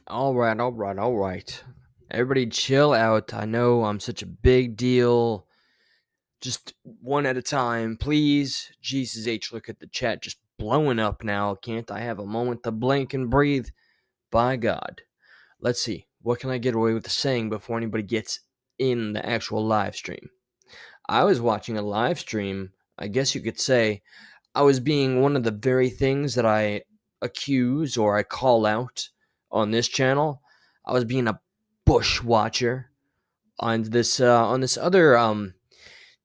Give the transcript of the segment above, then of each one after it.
All right. Everybody chill out. I know I'm such a big deal. Just one at a time, please. Jesus H, look at the chat just blowing up now. Can't I have a moment to blink and breathe? By God. Let's see. What can I get away with saying before anybody gets in the actual live stream? I was watching a live stream. I guess you could say I was being one of the very things that I accuse or I call out on this channel. I was being a bush watcher on this other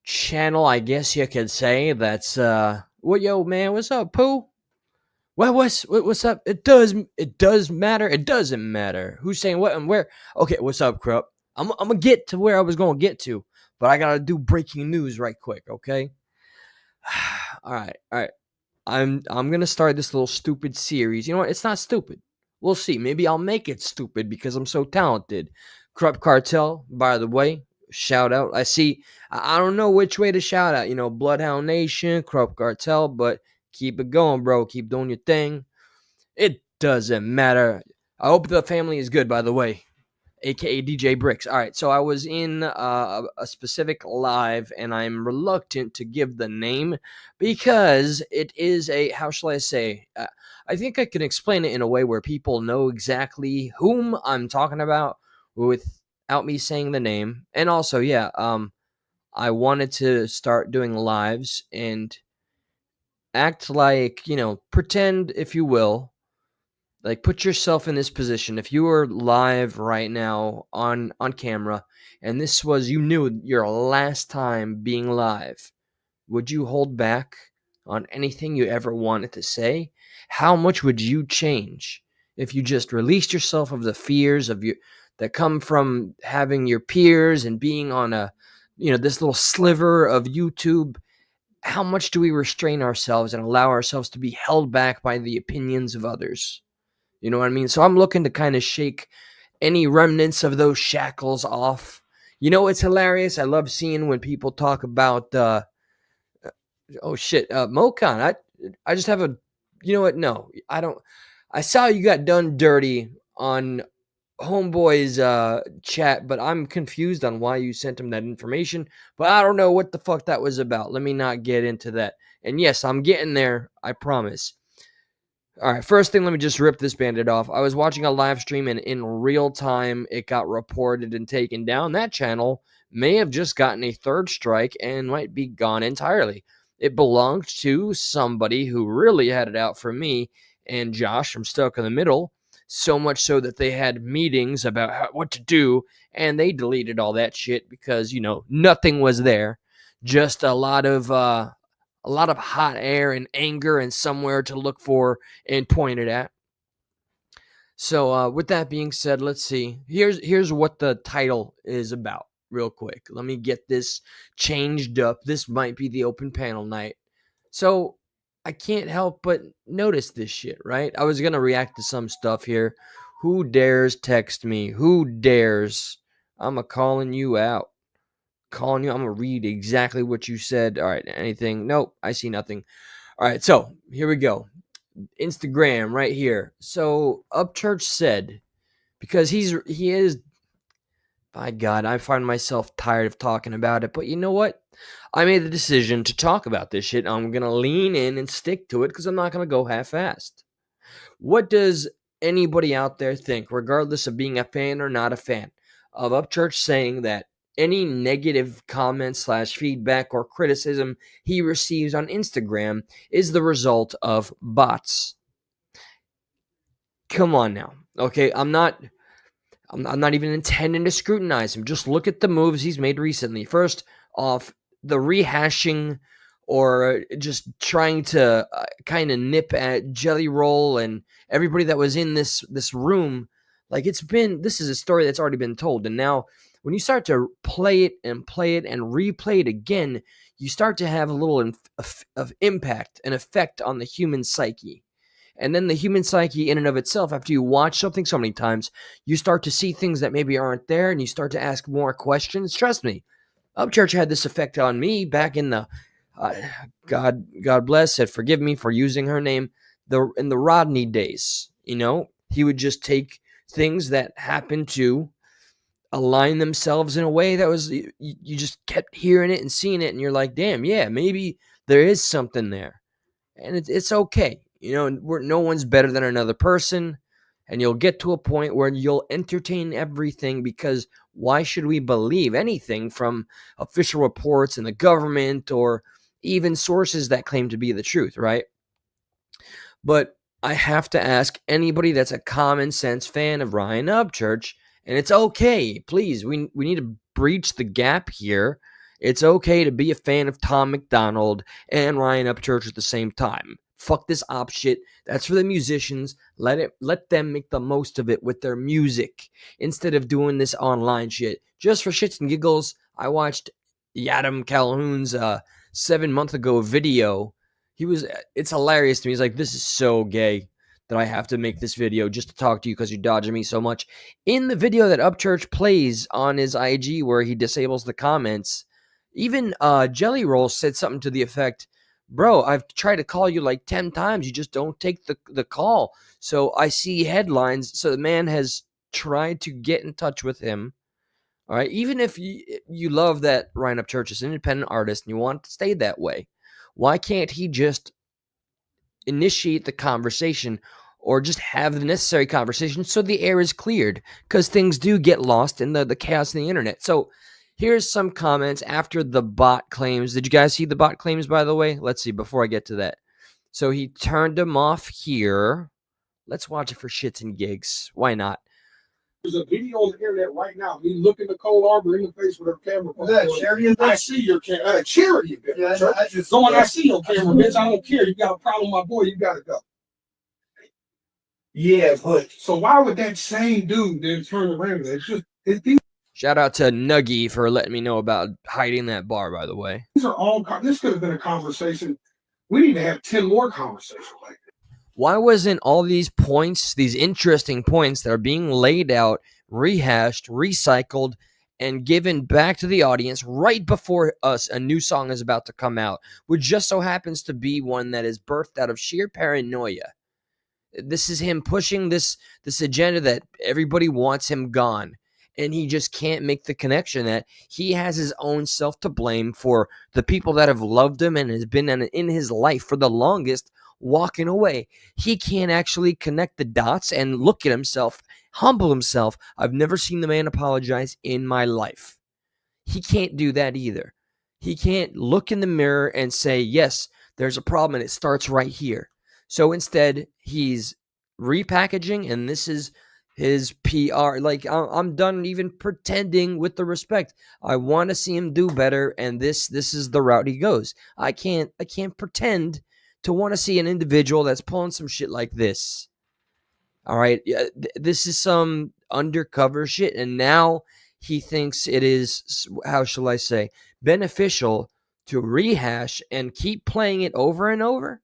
channel, I guess you could say. That's what yo man, what's up, Pooh? What's up? It does matter. It doesn't matter. Who's saying what and where? Okay, what's up, Krupp? I'm gonna get to where I was gonna get to, but I gotta do breaking news right quick, okay? All right. I'm gonna start this little stupid series. You know what? It's not stupid. We'll see. Maybe I'll make it stupid because I'm so talented. Corrupt Cartel, by the way, shout out. I see. I don't know which way to shout out. Bloodhound Nation, Corrupt Cartel, but keep it going, bro. Keep doing your thing. It doesn't matter. I hope the family is good, by the way, aka DJ Bricks. All right, so I was in a specific live, and I'm reluctant to give the name because it is a, how shall I say? I think I can explain it in a way where people know exactly whom I'm talking about without me saying the name. And also, yeah, I wanted to start doing lives and act like, pretend, if you will, like put yourself in this position. If you were live right now on camera and this was, you knew your last time being live, would you hold back on anything you ever wanted to say? How much would you change if you just released yourself of the fears of you that come from having your peers and being on this little sliver of YouTube? How much do we restrain ourselves and allow ourselves to be held back by the opinions of others? You know what I mean? So I'm looking to kind of shake any remnants of those shackles off. It's hilarious. I love seeing when people talk about oh shit, Mokan. I just have a, you know what? No, I don't. I saw you got done dirty on Homeboy's chat, but I'm confused on why you sent him that information. But I don't know what the fuck that was about. Let me not get into that. And yes, I'm getting there. I promise. All right, first thing, let me just rip this bandit off. I was watching a live stream, and in real time, it got reported and taken down. That channel may have just gotten a third strike and might be gone entirely. It belonged to somebody who really had it out for me and Josh from Stuck in the Middle, so much so that they had meetings about what to do, and they deleted all that shit because, nothing was there. Just a lot of hot air and anger and somewhere to look for and point it at. So with that being said, let's see. Here's what the title is about real quick. Let me get this changed up. This might be the open panel night. So I can't help but notice this shit, right? I was going to react to some stuff here. Who dares text me? Who dares? I'm calling you out. I'm gonna read exactly what you said. All right, anything? Nope, I see nothing. All right, so here we go. Instagram right here. So Upchurch said, because he is, by God, I find myself tired of talking about it, but you know what? I made the decision to talk about this shit. I'm gonna lean in and stick to it because I'm not gonna go half-assed. What does anybody out there think, regardless of being a fan or not a fan, of Upchurch saying that any negative comment / feedback or criticism he receives on Instagram is the result of bots? Come on now. Okay, I'm not even intending to scrutinize him. Just look at the moves he's made recently. First off, the rehashing or just trying to kind of nip at Jelly Roll and everybody that was in this room. Like, this is a story that's already been told. And now when you start to play it and replay it again, you start to have a little of impact and effect on the human psyche. And then the human psyche in and of itself, after you watch something so many times, you start to see things that maybe aren't there, and you start to ask more questions. Trust me, Upchurch had this effect on me back in the, God bless it, forgive me for using her name, in the Rodney days. He would just take things that happen to align themselves in a way that was you just kept hearing it and seeing it, and you're like, damn, yeah, maybe there is something there, and it's okay. No one's better than another person, and you'll get to a point where you'll entertain everything, because why should we believe anything from official reports in the government or even sources that claim to be the truth, right? But I have to ask anybody that's a common sense fan of Ryan Upchurch, and it's okay. Please, we need to breach the gap here. It's okay to be a fan of Tom McDonald and Ryan Upchurch at the same time. Fuck this op shit. That's for the musicians. Let them make the most of it with their music instead of doing this online shit. Just for shits and giggles, I watched Yadam Calhoun's 7 month ago video. It's hilarious to me. He's like, this is so gay that I have to make this video just to talk to you because you're dodging me so much. In the video that Upchurch plays on his IG where he disables the comments, even Jelly Roll said something to the effect, bro, I've tried to call you like 10 times. You just don't take the call. So I see headlines. So the man has tried to get in touch with him. All right. Even if you love that Ryan Upchurch is an independent artist and you want to stay that way, why can't he just initiate the conversation or just have the necessary conversation so the air is cleared? Because things do get lost in the chaos in the internet. So here's some comments after the bot claims. Did you guys see the bot claims, by the way? Let's see before I get to that. So he turned them off here. Let's watch it for shits and gigs. Why not? There's a video on the internet right now. Me looking Nicole Arbor in the face with her camera. I see your camera. Charity, bitch. Yeah, I just go and I see your camera, bitch. I don't care. You got a problem, my boy. You gotta go. Yeah, but so why would that same dude then turn around? It's just shout out to Nuggy for letting me know about hiding that bar, by the way. These are all. This could have been a conversation. We need to have 10 more conversations like that. Why wasn't all these points, these interesting points that are being laid out, rehashed, recycled, and given back to the audience right before us a new song is about to come out, which just so happens to be one that is birthed out of sheer paranoia? This is him pushing this agenda that everybody wants him gone. And he just can't make the connection that he has his own self to blame for the people that have loved him and has been in his life for the longest walking away. He can't actually connect the dots and look at himself, humble himself. I've never seen the man apologize in my life. He can't do that either. He can't look in the mirror and say, yes, there's a problem and it starts right here. So instead, he's repackaging, and this is his PR. Like, I'm done even pretending with the respect. I want to see him do better, and this is the route he goes. I can't pretend to want to see an individual that's pulling some shit like this. All right, this is some undercover shit, and now he thinks it is, how shall I say, beneficial to rehash and keep playing it over and over,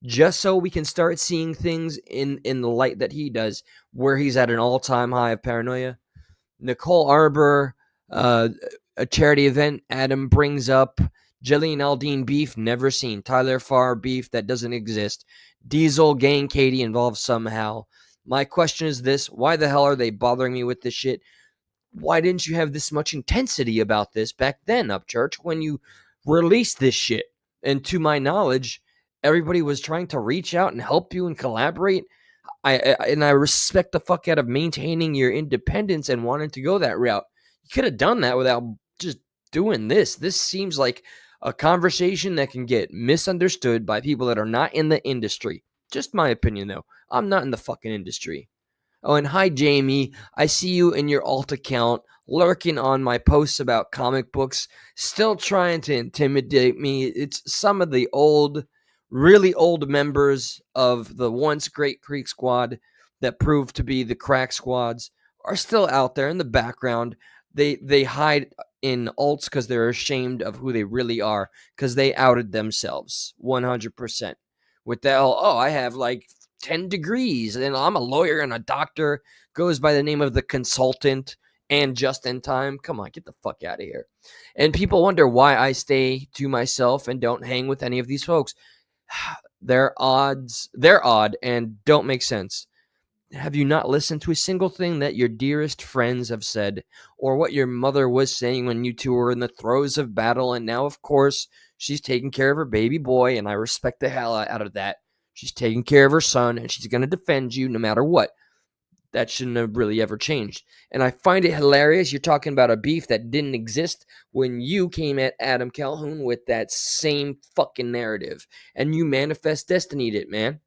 just so we can start seeing things in the light that he does, where he's at an all-time high of paranoia. Nicole Arbor, a charity event Adam brings up. Jillian Aldean beef, never seen. Tyler Farr beef, that doesn't exist. Diesel gang Katie involved somehow. My question is this: why the hell are they bothering me with this shit? Why didn't you have this much intensity about this back then, Upchurch, when you released this shit? And to my knowledge, everybody was trying to reach out and help you and collaborate. I respect the fuck out of maintaining your independence and wanting to go that route. You could have done that without just doing this. This seems like a conversation that can get misunderstood by people that are not in the industry. Just my opinion, though. I'm not in the fucking industry. Oh, and hi, Jamie. I see you in your alt account lurking on my posts about comic books, still trying to intimidate me. It's some of the really old members of the once Great Creek Squad that proved to be the crack squads are still out there in the background. They hide in alts because they're ashamed of who they really are, because they outed themselves 100%. With that, I have like 10 degrees and I'm a lawyer and a doctor, goes by the name of the consultant and just in time. Come on, get the fuck out of here. And people wonder why I stay to myself and don't hang with any of these folks. They're odd and don't make sense. have you not listened to a single thing that your dearest friends have said, or what your mother was saying when you two were in the throes of battle? And now, of course, she's taking care of her baby boy, and I respect the hell out of that. She's taking care of her son, and she's going to defend you no matter what. That shouldn't have really ever changed. And I find it hilarious. You're talking about a beef that didn't exist when you came at Adam Calhoun with that same fucking narrative. And you manifest destinied it, man.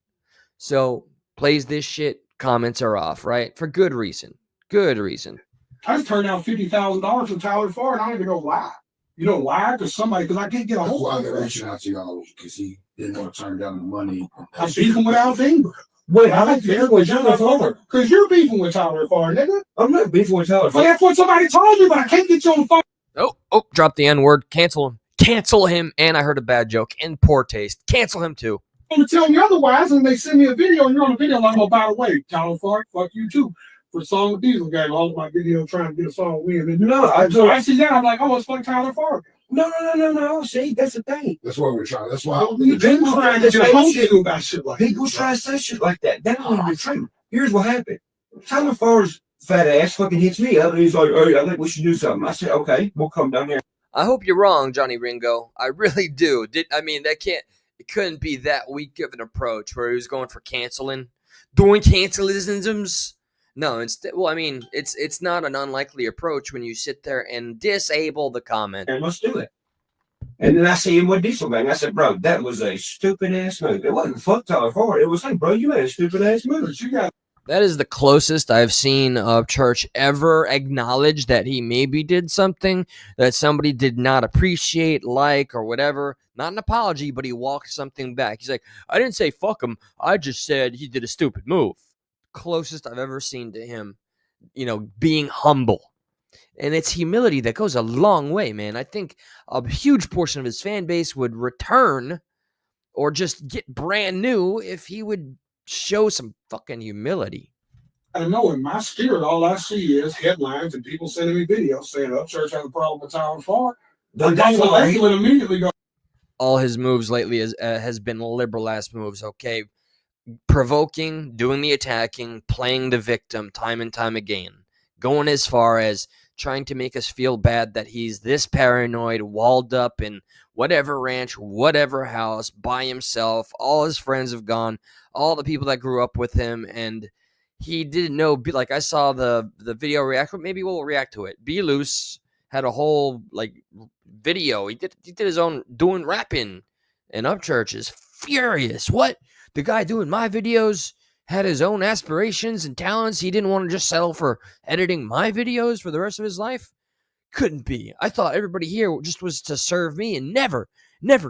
So plays this shit, comments are off, right? For good reason. Good reason. I just turned out $50,000 from Tyler Ford. I don't even know why. You know why? Because I can't get a hold of him. Reaching out to y'all because he didn't want to turn down the money. I'm beefing with Alvin. Wait, I like beefing with Tyler Ford. Because you're beefing with Tyler Ford, nigga. I'm not beefing with Tyler Ford. That's what somebody told me, but I can't get you on the phone. Oh, drop the N-word. Cancel him. Cancel him. And I heard a bad joke. In poor taste. Cancel him too. To tell me otherwise, and they send me a video, and you're on the video, like, oh, by the way, Tyler Ford, fuck you too. For a song with Diesel Gang, all of my video trying to get a song win. And I see that, I'm like, oh, it's fuck Tyler Ford. No. See, that's the thing. That's what we're trying. That's why people trying to say shit about shit like that. People try to say shit like that. That don't even true. Here's what happened. Tyler Ford's fat ass fucking hits me up, and he's like, hey, I think we should do something. I said, okay, we'll come down here. I hope you're wrong, Johnny Ringo. I really do. It couldn't be that weak of an approach where he was going for doing cancelisms. No, it's not an unlikely approach when you sit there and disable the comment. And let's do it. And then I see him with Diesel Gang. I said, bro, that was a stupid ass move. It wasn't fuck Tyler Ford. It was like, bro, you made a stupid ass move. That is the closest I've seen Upchurch ever acknowledge that he maybe did something that somebody did not appreciate, like, or whatever. Not an apology, but he walked something back. He's like, I didn't say fuck him. I just said he did a stupid move. Closest I've ever seen to him, being humble. And it's humility that goes a long way, man. I think a huge portion of his fan base would return or just get brand new if he would show some fucking humility. I know in my spirit, all I see is headlines and people sending me videos saying Upchurch has a problem with Tyler Ford. Immediately go. All his moves lately has been liberal ass moves. Okay, provoking, doing the attacking, playing the victim time and time again, going as far as trying to make us feel bad that he's this paranoid, walled up in whatever ranch, whatever house, by himself. All his friends have gone, all the people that grew up with him, and he didn't know. Like, I saw the video react. Maybe we'll react to it. Be Loose had a whole video. He did his own doing rapping, and Upchurch is furious. What? The guy doing my videos had his own aspirations and talents. He didn't want to just settle for editing my videos for the rest of his life. Couldn't be. I thought everybody here just was to serve me and never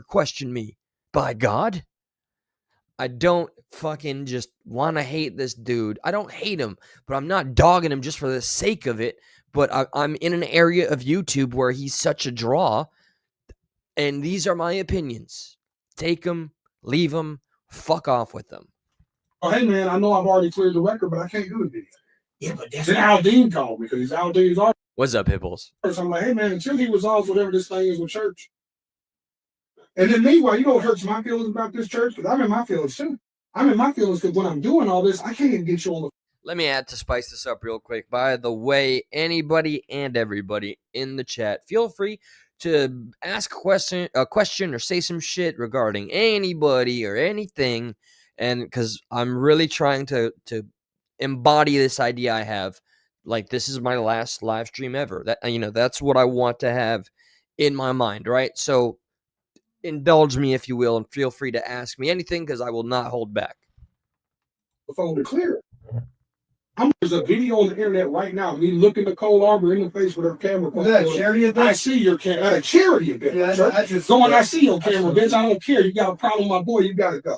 question me. By God. I don't fucking just want to hate this dude. I don't hate him, but I'm not dogging him just for the sake of it. But I'm in an area of YouTube where he's such a draw, and these are my opinions. Take them, leave them, fuck off with them. Oh, hey, man, I know I've already cleared the record, but I can't do the video. Yeah, but that's then Aldine called me because Aldine's already. What's up, Hipples? So I'm like, hey, man, until he resolves whatever this thing is with church. And then meanwhile, you know what hurts my feelings about this church? Because I'm in my feelings, too. I'm in my feelings because when I'm doing all this, I can't even get you on the. Let me add to spice this up real quick. By the way, anybody and everybody in the chat, feel free to ask a question or say some shit regarding anybody or anything. And because I'm really trying to embody this idea I have, like, this is my last live stream ever. That's what I want to have in my mind, right? So indulge me, if you will, and feel free to ask me anything because I will not hold back. The phone to clear. There's a video on the internet right now. Me looking Nicole Arbor in the face with her camera. Was that a charity event? I see your camera. At a charity event. Yeah, that's just going. I see your camera, bitch. I don't care. You got a problem, my boy. You gotta go.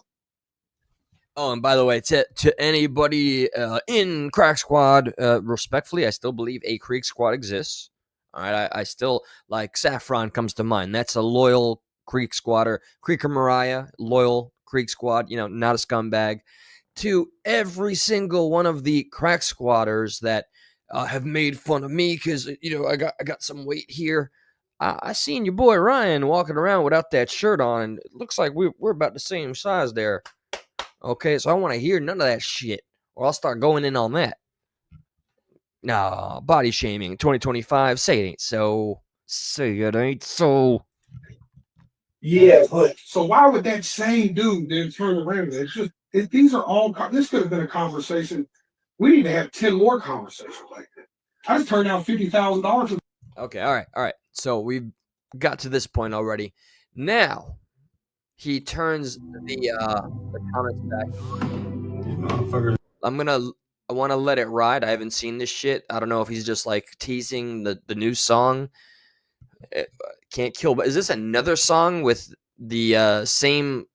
Oh, and by the way, to anybody in Crack Squad, respectfully, I still believe a Creek Squad exists. All right, I still, like, Saffron comes to mind. That's a loyal Creek Squatter. Creeker Mariah, loyal Creek Squad, not a scumbag. To every single one of the Crack Squatters that have made fun of me because, I got some weight here. I seen your boy Ryan walking around without that shirt on, and it looks like we're about the same size there. Okay, so I want to hear none of that shit. or I'll start going in on that. Nah, body shaming 2025. Say it ain't so. Say it ain't so. Yeah, but so why would that same dude then turn around? It's just these are all. This could have been a conversation. We need to have 10 more conversations like that. I just turned down $50,000. Okay, all right. So we've got to this point already. Now he turns the comments back. These motherfuckers. I want to let it ride. I haven't seen this shit. I don't know if he's just like teasing the new song. Can't kill, but is this another song with the same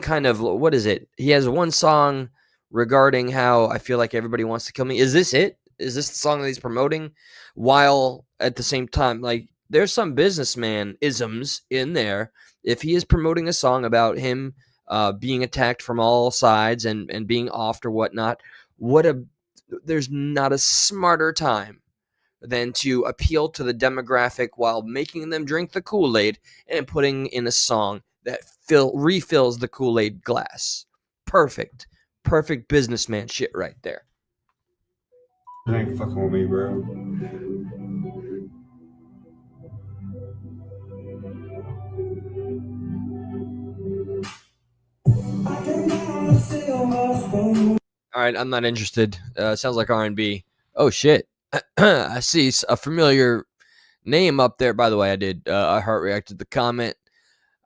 kind of, what is it? He has one song regarding how I feel like everybody wants to kill me. Is this it? Is this the song that he's promoting? While at the same time, like, there's some businessman isms in there. If he is promoting a song about him being attacked from all sides and being offed or whatnot, there's not a smarter time than to appeal to the demographic while making them drink the Kool-Aid and putting in a song that refills the Kool-Aid glass. Perfect businessman shit right there. It ain't fucking with me, bro. All right, I'm not interested. Sounds like R&B. Oh shit. I see a familiar name up there. By the way, I heart reacted the comment.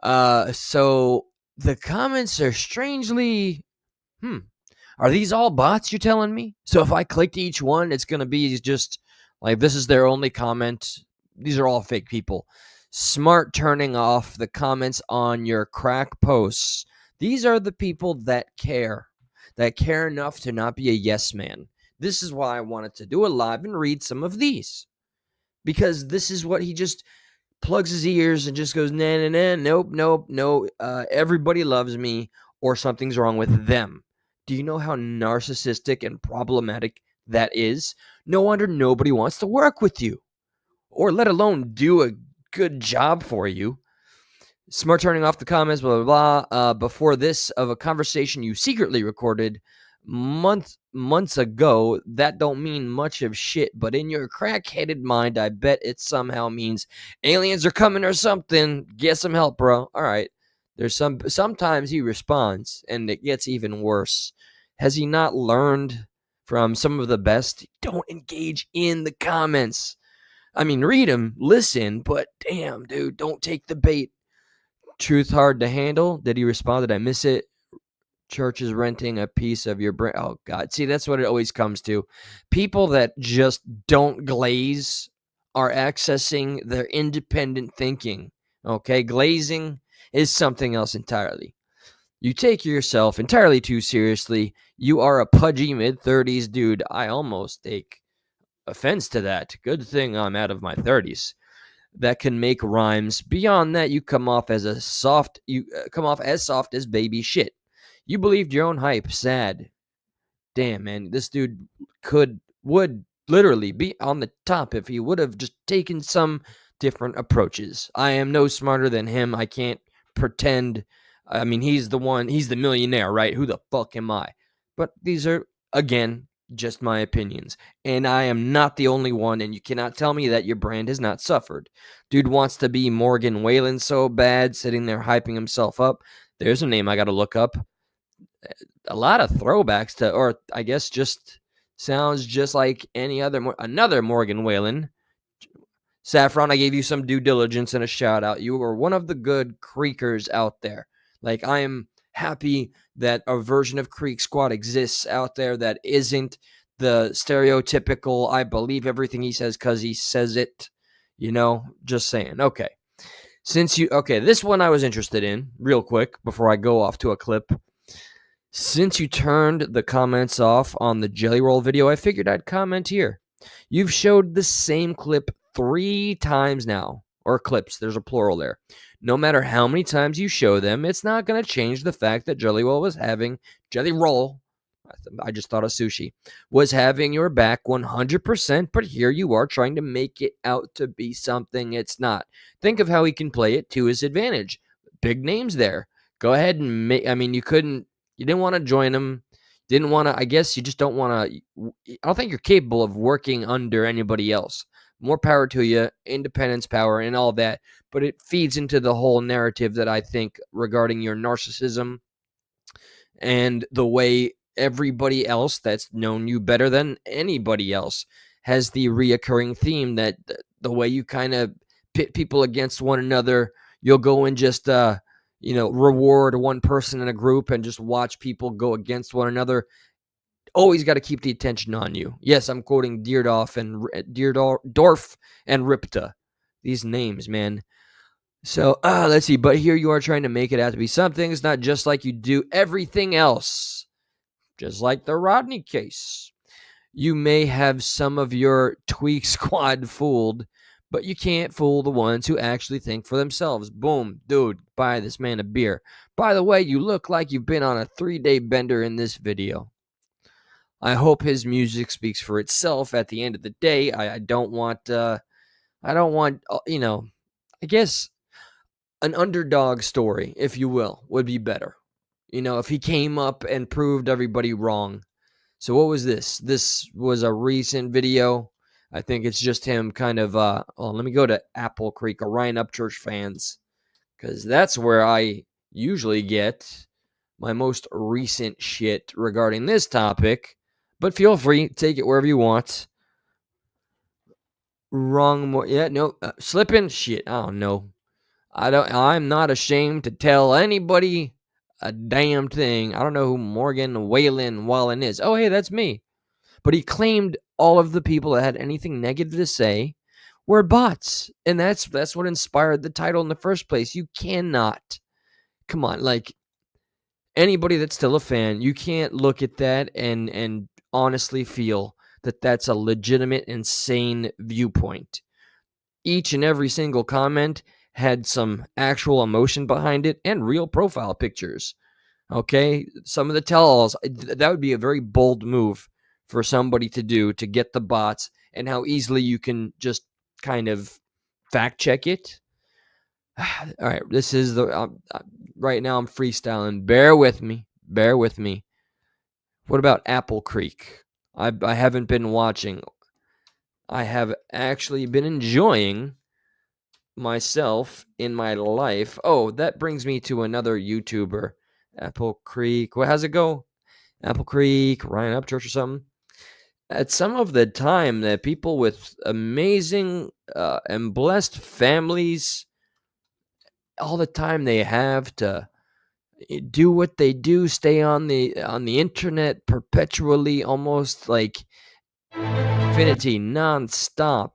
So the comments are strangely are these all bots, you're telling me? So if I clicked each one, it's going to be just like, this is their only comment. These are all fake people. Smart turning off the comments on your crack posts. These are the people that care enough to not be a yes man. This is why I wanted to do a live and read some of these, because this is what he just plugs his ears and just goes, nah, nah, nah, nope, no. Everybody loves me, or something's wrong with them. Do you know how narcissistic and problematic that is? No wonder nobody wants to work with you, or let alone do a good job for you. Smart turning off the comments, blah, blah, blah. Before this, of a conversation you secretly recorded months ago, that don't mean much of shit, but in your crack-headed mind, I bet it somehow means aliens are coming or something. Get some help, bro. All right. Sometimes he responds, and it gets even worse. Has he not learned from some of the best? Don't engage in the comments. I mean, read them, listen, but damn, dude, don't take the bait. Truth hard to handle. Did he respond? Did I miss it? Church is renting a piece of your brain. Oh, God. See, that's what it always comes to. People that just don't glaze are accessing their independent thinking. Okay? Glazing is something else entirely. You take yourself entirely too seriously. You are a pudgy mid-30s dude. I almost take offense to that. Good thing I'm out of my 30s. That can make rhymes. Beyond that, you come off as soft as baby shit. You believed your own hype. Sad. Damn, man. This dude would literally be on the top if he would have just taken some different approaches. I am no smarter than him. I can't pretend. I mean, he's the millionaire, right? Who the fuck am I? But these are, again, just my opinions. And I am not the only one, and you cannot tell me that your brand has not suffered. Dude wants to be Morgan Whalen so bad, sitting there hyping himself up. There's a name I got to look up. A lot of throwbacks to, or I guess just sounds just like another Morgan Whalen. Saffron, I gave you some due diligence and a shout out. You were one of the good creekers out there. Like, I am happy that a version of Creek Squad exists out there that isn't the stereotypical, I believe everything he says because he says it. Just saying. Okay. This one I was interested in, real quick, before I go off to a clip. Since you turned the comments off on the Jelly Roll video, I figured I'd comment here. You've showed the same clip 3 times now, or clips, there's a plural there. No matter how many times you show them, it's not going to change the fact that Jelly Roll, I just thought of sushi, was having your back 100%, but here you are trying to make it out to be something it's not. Think of how he can play it to his advantage. Big names there. Go ahead and you didn't want to join him. Didn't want to, I guess you just don't want to, I don't think you're capable of working under anybody else. More power to you, independence power, and all that. But it feeds into the whole narrative that I think regarding your narcissism and the way everybody else that's known you better than anybody else has the reoccurring theme that the way you kind of pit people against one another, you'll go and just reward one person in a group and just watch people go against one another. Always got to keep the attention on you. Yes, I'm quoting Deerdorf and Ripta. These names, man. So let's see. But here you are trying to make it out to be something. It's not just like you do everything else. Just like the Rodney case. You may have some of your tweak squad fooled, but you can't fool the ones who actually think for themselves. Boom, dude, buy this man a beer. By the way, you look like you've been on a 3-day bender in this video. I hope his music speaks for itself at the end of the day. I don't want, I guess an underdog story, if you will, would be better. If he came up and proved everybody wrong. So what was this? This was a recent video. I think it's just him kind of, let me go to Apple Creek, Orion Upchurch fans, because that's where I usually get my most recent shit regarding this topic. But feel free, take it wherever you want. Slipping? Shit, I don't know. I'm not ashamed to tell anybody a damn thing. I don't know who Morgan Wallen is. Oh, hey, that's me. But he claimed all of the people that had anything negative to say were bots. And that's what inspired the title in the first place. You cannot, come on, like anybody that's still a fan, you can't look at that and honestly feel that that's a legitimate, insane viewpoint. Each and every single comment had some actual emotion behind it and real profile pictures. Okay, some of the tell-alls, that would be a very bold move for somebody to do to get the bots, and how easily you can just kind of fact check it. All right, this is the right now I'm freestyling. Bear with me. What about Apple Creek? I haven't been watching. I have actually been enjoying myself in my life. Oh, that brings me to another YouTuber, Apple Creek. How's it go? Apple Creek, Ryan Upchurch or something. At some of the time that people with amazing and blessed families, all the time they have to do what they do, stay on the internet perpetually, almost like infinity, nonstop,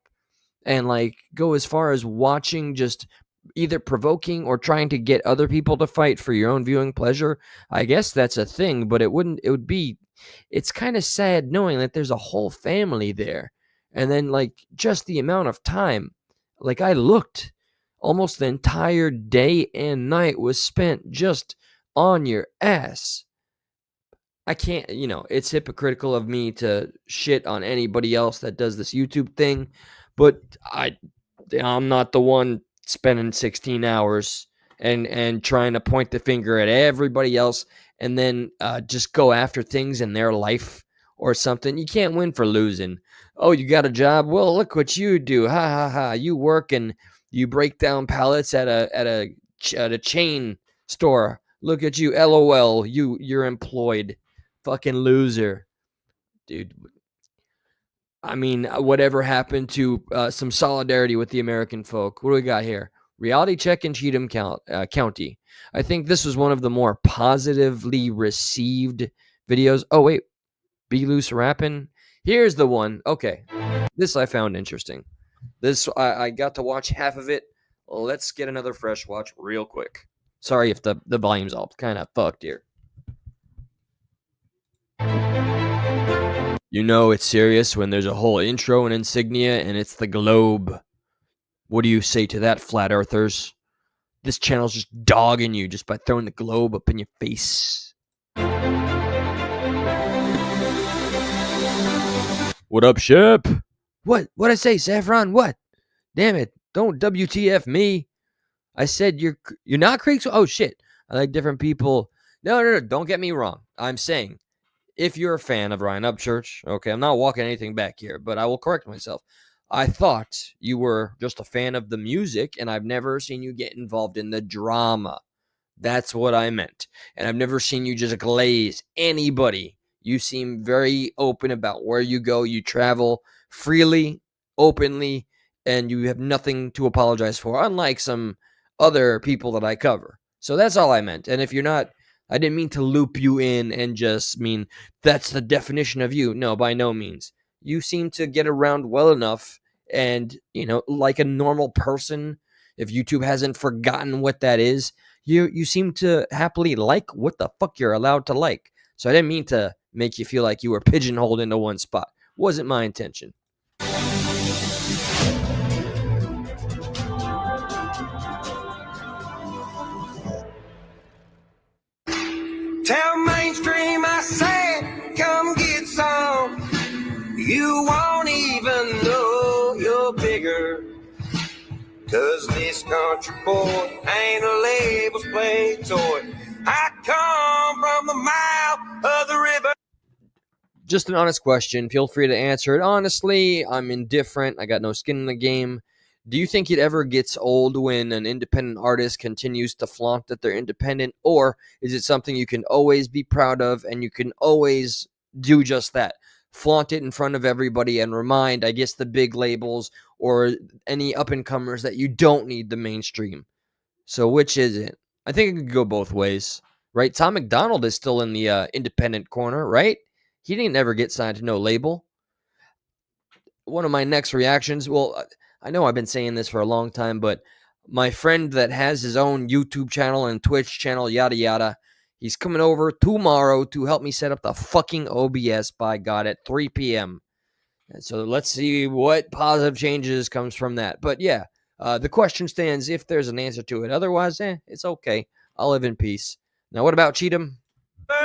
and like go as far as watching just either provoking or trying to get other people to fight for your own viewing pleasure. I guess that's a thing, but it's kind of sad knowing that there's a whole family there. And then like just the amount of time, like I looked, almost the entire day and night was spent just on your ass. I can't, it's hypocritical of me to shit on anybody else that does this YouTube thing, but I'm not the one spending 16 hours and trying to point the finger at everybody else and then just go after things in their life or something. You can't win for losing. Oh, you got a job? Well, look what you do. Ha ha ha. You work and you break down pallets at a chain store. Look at you. LOL. You're employed. Fucking loser. Dude. I mean, whatever happened to some solidarity with the American folk? What do we got here? Reality check in Cheatham County. I think this was one of the more positively received videos. Oh, wait. Be Loose Rappin'. Here's the one. Okay. This I found interesting. This, I got to watch half of it. Let's get another fresh watch real quick. Sorry if the volume's all kind of fucked here. You know it's serious when there's a whole intro and insignia and it's the globe. What do you say to that, flat earthers? This channel's just dogging you just by throwing the globe up in your face. What up, Shep? What'd I say, Saffron? What? Damn it. Don't WTF me. I said you're not Creeks. Oh, shit. I like different people. No. Don't get me wrong. I'm saying if you're a fan of Ryan Upchurch, okay, I'm not walking anything back here, but I will correct myself. I thought you were just a fan of the music, and I've never seen you get involved in the drama. That's what I meant. And I've never seen you just glaze anybody. You seem very open about where you go. You travel freely, openly, and you have nothing to apologize for, unlike some other people that I cover. So that's all I meant. And if you're not, I didn't mean to loop you in and just mean that's the definition of you. No, by no means. You seem to get around well enough and, like a normal person, if YouTube hasn't forgotten what that is, you seem to happily like what the fuck you're allowed to like. So I didn't mean to make you feel like you were pigeonholed into one spot. Wasn't my intention. Tell mainstream I said, come get some. You won't even know you're bigger. Cause this country boy ain't a label's play toy. I come from the mouth of the river. Just an honest question. Feel free to answer it honestly. I'm indifferent. I got no skin in the game. Do you think it ever gets old when an independent artist continues to flaunt that they're independent? Or is it something you can always be proud of and you can always do just that? Flaunt it in front of everybody and remind, I guess, the big labels or any up-and-comers that you don't need the mainstream. So which is it? I think it could go both ways, right? Tom McDonald is still in the independent corner, right? He didn't ever get signed to no label. One of my next reactions, well, I know I've been saying this for a long time, but my friend that has his own YouTube channel and Twitch channel, yada yada, he's coming over tomorrow to help me set up the fucking OBS, by God, at 3 p.m. And so let's see what positive changes comes from that. But yeah, the question stands if there's an answer to it. Otherwise, it's okay. I'll live in peace. Now, what about Cheatham? So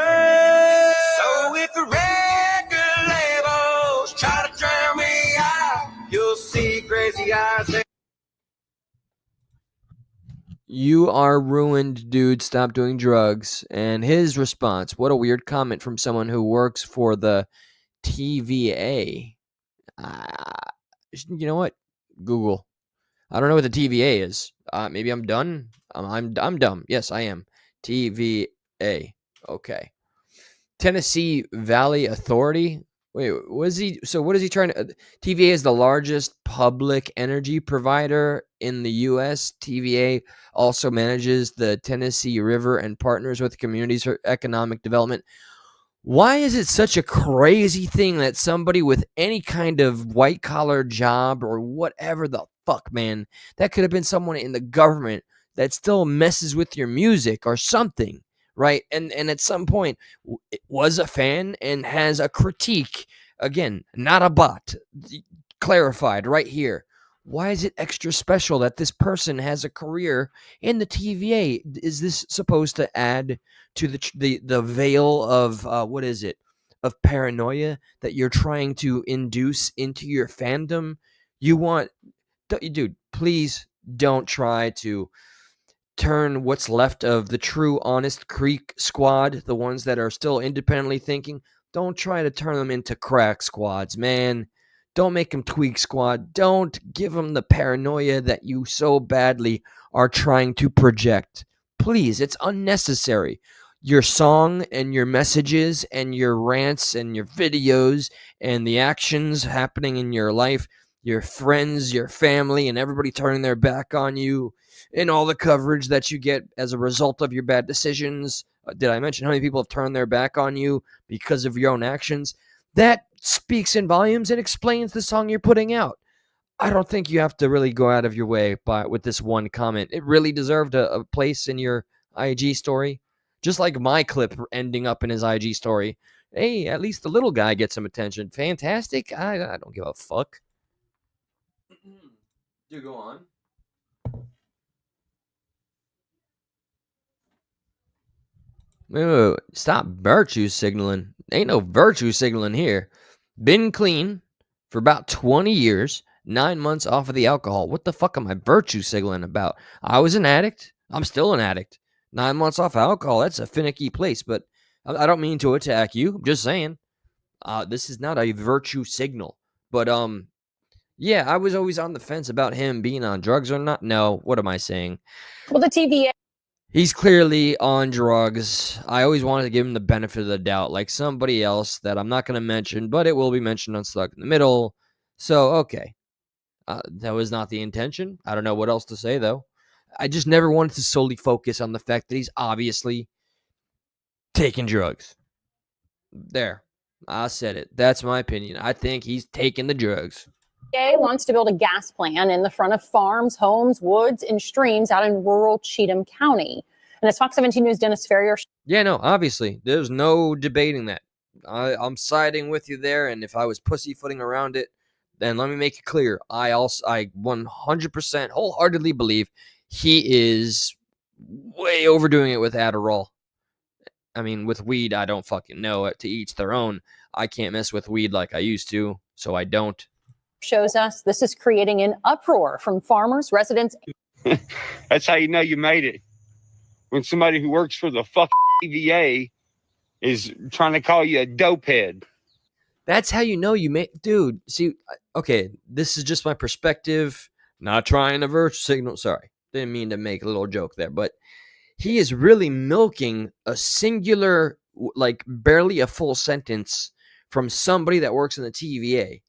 if the record labels try to drown me out, you'll see crazy eyes. You are ruined, dude. Stop doing drugs. And his response, what a weird comment from someone who works for the TVA. You know what? Google. I don't know what the TVA is. Maybe I'm done. I'm dumb. Yes, I am. TVA. Okay. Tennessee Valley Authority. Wait, was he? So what is he trying to? TVA is the largest public energy provider in the U.S. TVA also manages the Tennessee River and partners with communities for economic development. Why is it such a crazy thing that somebody with any kind of white collar job or whatever the fuck, man, that could have been someone in the government that still messes with your music or something, right? And at some point was a fan and has a critique. Again, not a bot. Clarified right here. Why is it extra special that this person has a career in the TVA? Is this supposed to add to the veil of what is it, of paranoia that you're trying to induce into your fandom? You want, dude, please don't try to turn what's left of the true honest Creek squad, the ones that are still independently thinking, don't try to turn them into crack squads, man. Don't make them tweak squad. Don't give them the paranoia that you so badly are trying to project. Please, it's unnecessary. Your song and your messages and your rants and your videos and the actions happening in your life, your friends, your family, and everybody turning their back on you, and all the coverage that you get as a result of your bad decisions. Did I mention how many people have turned their back on you because of your own actions? That speaks in volumes and explains the song you're putting out. I don't think you have to really go out of your way with this one comment. It really deserved a place in your IG story. Just like my clip ending up in his IG story. Hey, at least the little guy gets some attention. Fantastic. I don't give a fuck. Do go on. Wait, stop virtue signaling. Ain't no virtue signaling here. Been clean for about 20 years, 9 months off of the alcohol. What the fuck am I virtue signaling about? I was an addict. I'm still an addict. 9 months off alcohol, that's a finicky place. But I don't mean to attack you. I'm just saying. This is not a virtue signal. But yeah, I was always on the fence about him being on drugs or not. No, what am I saying? Well, the TVA. He's clearly on drugs. I always wanted to give him the benefit of the doubt, like somebody else that I'm not going to mention, but it will be mentioned on Stuck in the Middle. So, okay. That was not the intention. I don't know what else to say, though. I just never wanted to solely focus on the fact that he's obviously taking drugs. There. I said it. That's my opinion. I think he's taking the drugs. Wants to build a gas plant in the front of farms, homes, woods, and streams out in rural Cheatham County. And as Fox 17 News' Dennis Ferrier. Yeah, no, obviously. There's no debating that. I'm siding with you there, and if I was pussyfooting around it, then let me make it clear. I 100% wholeheartedly believe he is way overdoing it with Adderall. I mean, with weed, I don't fucking know. To each their own. I can't mess with weed like I used to, so I don't. Shows us this is creating an uproar from farmers, residents. That's how you know you made it. When somebody who works for the fucking TVA is trying to call you a dopehead. That's how you know you made... Dude, see, okay, this is just my perspective. Not trying to virtue signal. Sorry, didn't mean to make a little joke there, but he is really milking a singular, like barely a full sentence from somebody that works in the TVA.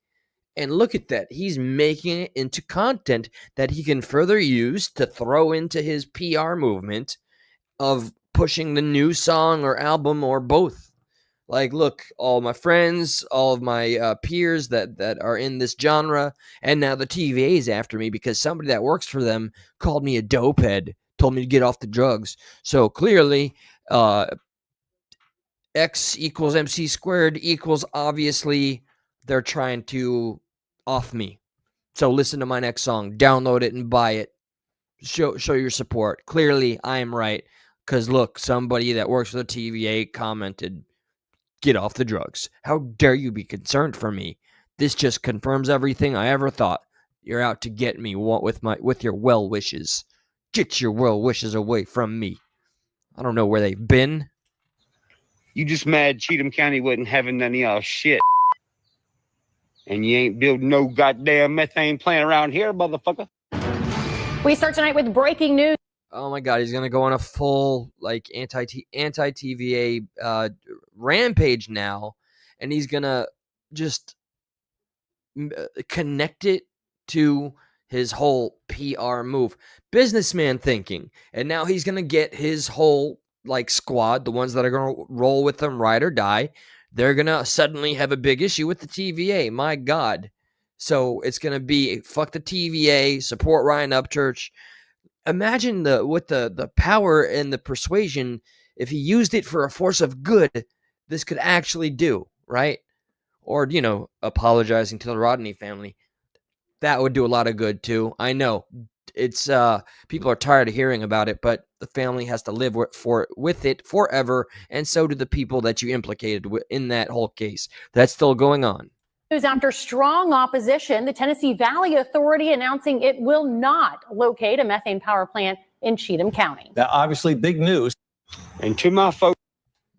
And look at that. He's making it into content that he can further use to throw into his PR movement of pushing the new song or album or both. Like, look, all my friends, all of my peers that are in this genre, and now the TVA is after me because somebody that works for them called me a dopehead, told me to get off the drugs. So clearly, X equals MC squared equals obviously they're trying to off me. So listen to my next song, download it and buy it. Show your support. Clearly, I am right. Because look, somebody that works for the TVA commented, get off the drugs. How dare you be concerned for me? This just confirms everything I ever thought. You're out to get me with your well wishes. Get your well wishes away from me. I don't know where they've been. You just mad Cheatham County wasn't having none of y'all shit. And you ain't building no goddamn methane plant around here, motherfucker. We start tonight with breaking news. Oh my God, he's gonna go on a full like anti-TVA rampage now, and he's gonna just connect it to his whole PR move, businessman thinking, and now he's gonna get his whole like squad, the ones that are gonna roll with him, ride or die. They're gonna suddenly have a big issue with the TVA. My God. So it's gonna be fuck the TVA, support Ryan Upchurch. Imagine the power and the persuasion if he used it for a force of good, this could actually do, right? Or, apologizing to the Rodney family. That would do a lot of good too. I know it's people are tired of hearing about it, but the family has to live with it forever, and so do the people that you implicated in that whole case. That's still going on. After strong opposition, the Tennessee Valley Authority announcing it will not locate a methane power plant in Cheatham County. That obviously big news. And to my folks.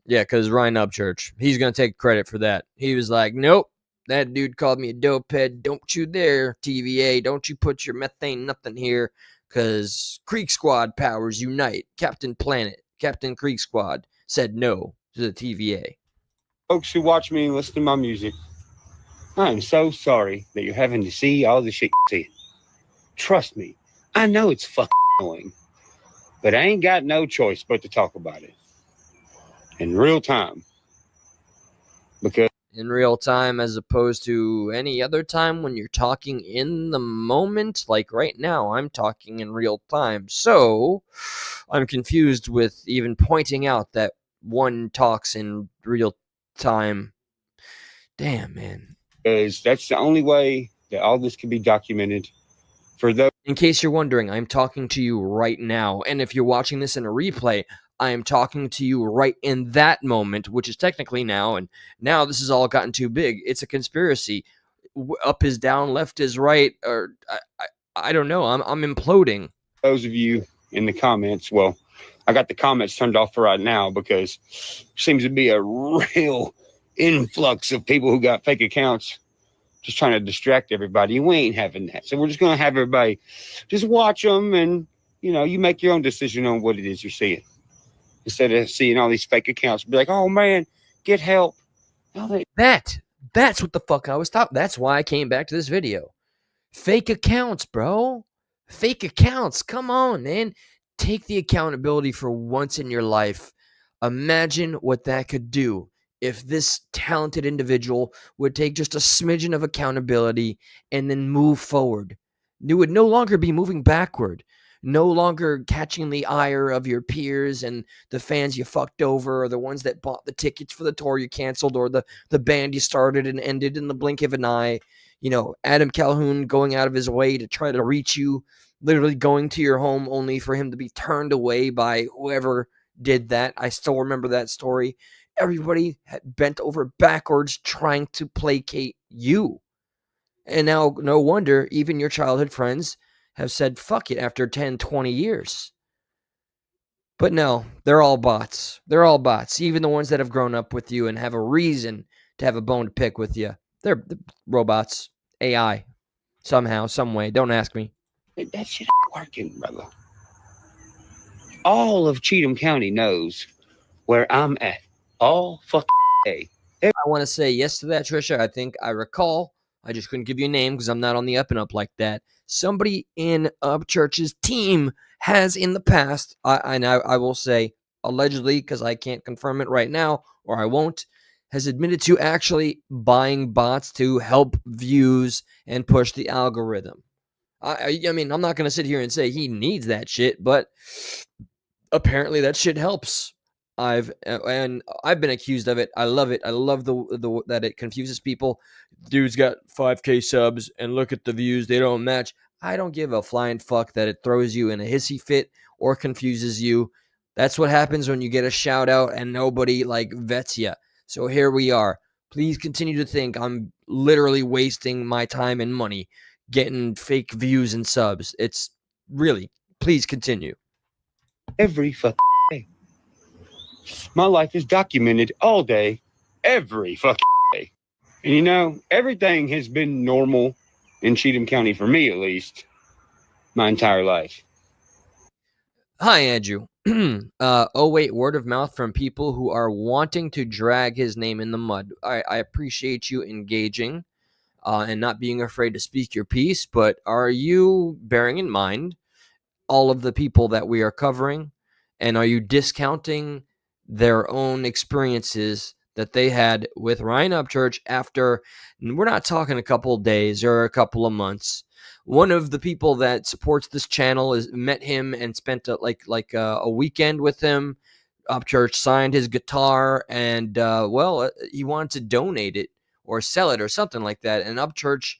Yeah, because Ryan Upchurch, he's going to take credit for that. He was like, nope, that dude called me a dopehead. Don't you dare, TVA. Don't you put your methane nothing here, because Creek Squad powers unite. Captain Planet, Captain Creek Squad said no to the TVA. Folks who watch me and listen to my music, I am so sorry that you're having to see all the shit you see. Trust me, I know it's fucking annoying, but I ain't got no choice but to talk about it in real time. Because in real time, as opposed to any other time when you're talking in the moment, like right now, I'm talking in real time. So I'm confused with even pointing out that one talks in real time. Damn, man. Because that's the only way that all this can be documented. For those, in case you're wondering, I'm talking to you right now. And if you're watching this in a replay, I am talking to you right in that moment, which is technically now. And now this has all gotten too big. It's a conspiracy. Up is down, left is right. Or I don't know. I'm imploding. Those of you in the comments, well, I got the comments turned off for right now because there seems to be a real influx of people who got fake accounts just trying to distract everybody. We ain't having that. So we're just going to have everybody just watch them and, you make your own decision on what it is you're seeing. Instead of seeing all these fake accounts, be like, oh man, get help. That's what the fuck I was talking. That's why I came back to this video. Fake accounts, bro. Fake accounts. Come on, man. Take the accountability for once in your life. Imagine what that could do if this talented individual would take just a smidgen of accountability and then move forward. You would no longer be moving backward. No longer catching the ire of your peers and the fans you fucked over, or the ones that bought the tickets for the tour you canceled, or the band you started and ended in the blink of an eye. Adam Calhoun going out of his way to try to reach you, literally going to your home only for him to be turned away by whoever did that. I still remember that story. Everybody had bent over backwards trying to placate you. And now, no wonder, even your childhood friends have said, fuck it, after 10, 20 years. But no, they're all bots. They're all bots. Even the ones that have grown up with you and have a reason to have a bone to pick with you. They're robots. AI. Somehow, some way. Don't ask me. That shit ain't working, brother. All of Cheatham County knows where I'm at. All fucking day. I want to say yes to that, Trisha. I think I recall. I just couldn't give you a name because I'm not on the up and up like that. Somebody in Upchurch's team has in the past, I will say allegedly, because I can't confirm it right now, or I won't, has admitted to actually buying bots to help views and push the algorithm. I mean, I'm not going to sit here and say he needs that shit, but apparently that shit helps. I've been accused of it. I love it. I love the that it confuses people. Dude's got 5K subs and look at the views. They don't match. I don't give a flying fuck that it throws you in a hissy fit or confuses you. That's what happens when you get a shout out and nobody vets you. So here we are. Please continue to think I'm literally wasting my time and money getting fake views and subs. It's really, please continue. Every fucking day. My life is documented all day, every fucking day. And everything has been normal in Cheatham County, for me at least, my entire life. Hi, Andrew. Wait, word of mouth from people who are wanting to drag his name in the mud. I appreciate you engaging and not being afraid to speak your piece, but are you bearing in mind all of the people that we are covering? And are you discounting their own experiences that they had with Ryan Upchurch after, we're not talking a couple of days or a couple of months. One of the people that supports this channel is met him and spent a weekend with him. Upchurch signed his guitar and, he wanted to donate it or sell it or something like that. And Upchurch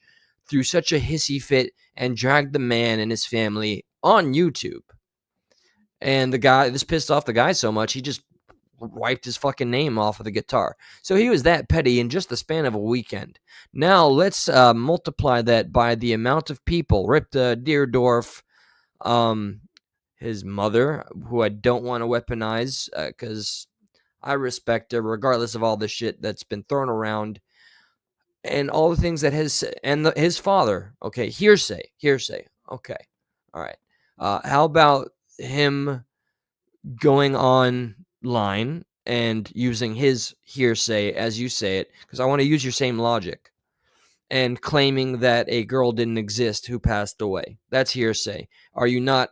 threw such a hissy fit and dragged the man and his family on YouTube. And this pissed off the guy so much, he just wiped his fucking name off of the guitar. So he was that petty in just the span of a weekend. Now let's multiply that by the amount of people. Rip Deerdorf, his mother, who I don't want to weaponize because I respect her regardless of all the shit that's been thrown around and all the things that his father. Okay, hearsay. Okay, all right. How about him going online and using his hearsay, as you say it, because I want to use your same logic, and claiming that a girl didn't exist who passed away? That's hearsay. Are you not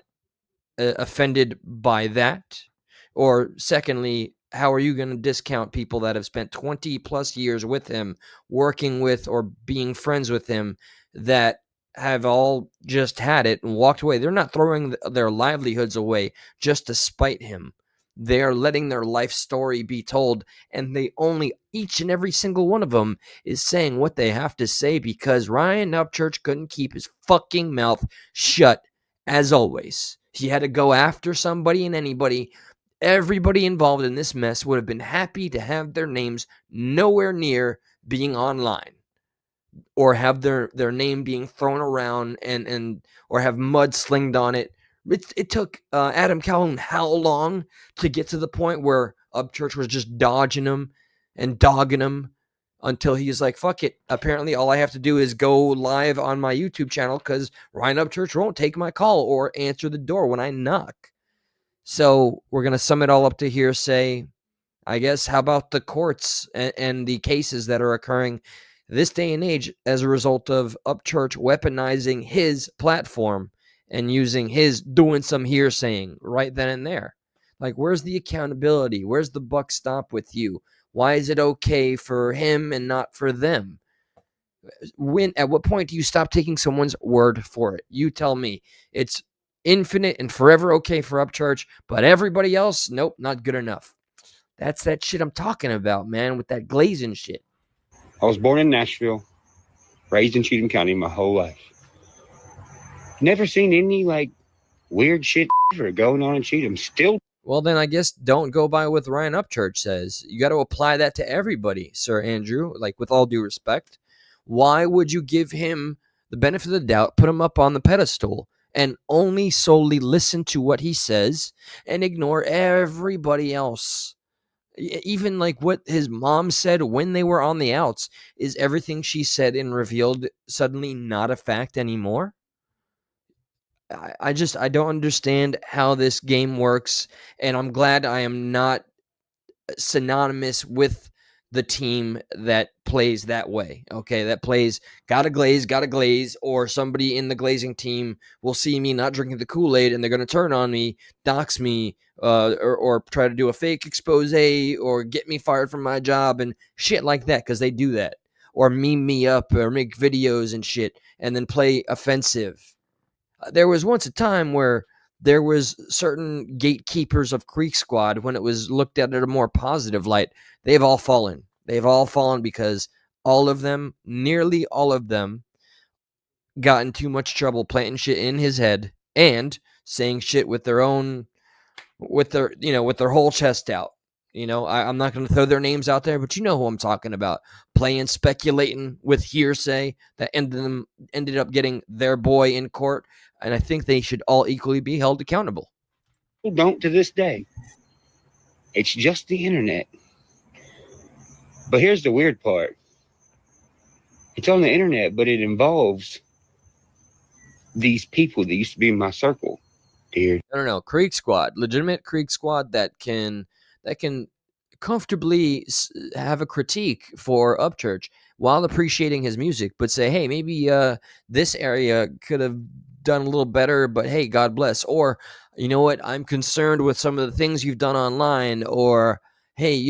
offended by that? Or secondly, how are you going to discount people that have spent 20 plus years with him, working with or being friends with him, that have all just had it and walked away? They're not throwing their livelihoods away just to spite him. They are letting their life story be told, and each and every single one of them is saying what they have to say because Ryan Upchurch couldn't keep his fucking mouth shut, as always. He had to go after somebody and anybody. Everybody involved in this mess would have been happy to have their names nowhere near being online, or have their name being thrown around and or have mud slinged on it It took Adam Calhoun how long to get to the point where Upchurch was just dodging him and dogging him until he's like, fuck it. Apparently, all I have to do is go live on my YouTube channel because Ryan Upchurch won't take my call or answer the door when I knock. So we're going to sum it all up to hearsay. I guess, how about the courts and the cases that are occurring this day and age as a result of Upchurch weaponizing his platform and using his doing some hearsaying right then and there? Like, where's the accountability? Where's the buck stop with you? Why is it okay for him and not for them? At what point do you stop taking someone's word for it? You tell me. It's infinite and forever okay for Upchurch, but everybody else, nope, not good enough. That's that shit I'm talking about, man, with that glazing shit. I was born in Nashville, raised in Cheatham County my whole life. Never seen any, like, weird shit ever going on in Cheatham. Still. Well, then I guess don't go by what Ryan Upchurch says. You got to apply that to everybody, Sir Andrew, like, with all due respect. Why would you give him the benefit of the doubt, put him up on the pedestal, and only solely listen to what he says and ignore everybody else? Even like what his mom said when they were on the outs, is everything she said and revealed suddenly not a fact anymore? I don't understand how this game works, and I'm glad I am not synonymous with the team that plays that way. Okay, that plays gotta glaze, or somebody in the glazing team will see me not drinking the Kool-Aid and they're gonna turn on me, dox me, or try to do a fake expose or get me fired from my job and shit like that, because they do that, or meme me up or make videos and shit and then play offensive. There was once a time where there was certain gatekeepers of Creek Squad, when it was looked at in a more positive light. They've all fallen. They've all fallen because all of them, nearly all of them, got in too much trouble planting shit in his head and saying shit with their whole chest out. I'm not going to throw their names out there, but you know who I'm talking about. Playing, speculating with hearsay that ended up getting their boy in court. And I think they should all equally be held accountable. Don't to this day. It's just the internet. But here's the weird part. It's on the internet, but it involves these people that used to be in my circle, dude. No. Creek Squad, legitimate Creek Squad that can comfortably have a critique for Upchurch while appreciating his music, but say, hey, maybe this area could have done a little better, but hey, God bless. Or, you know what, I'm concerned with some of the things you've done online, or hey,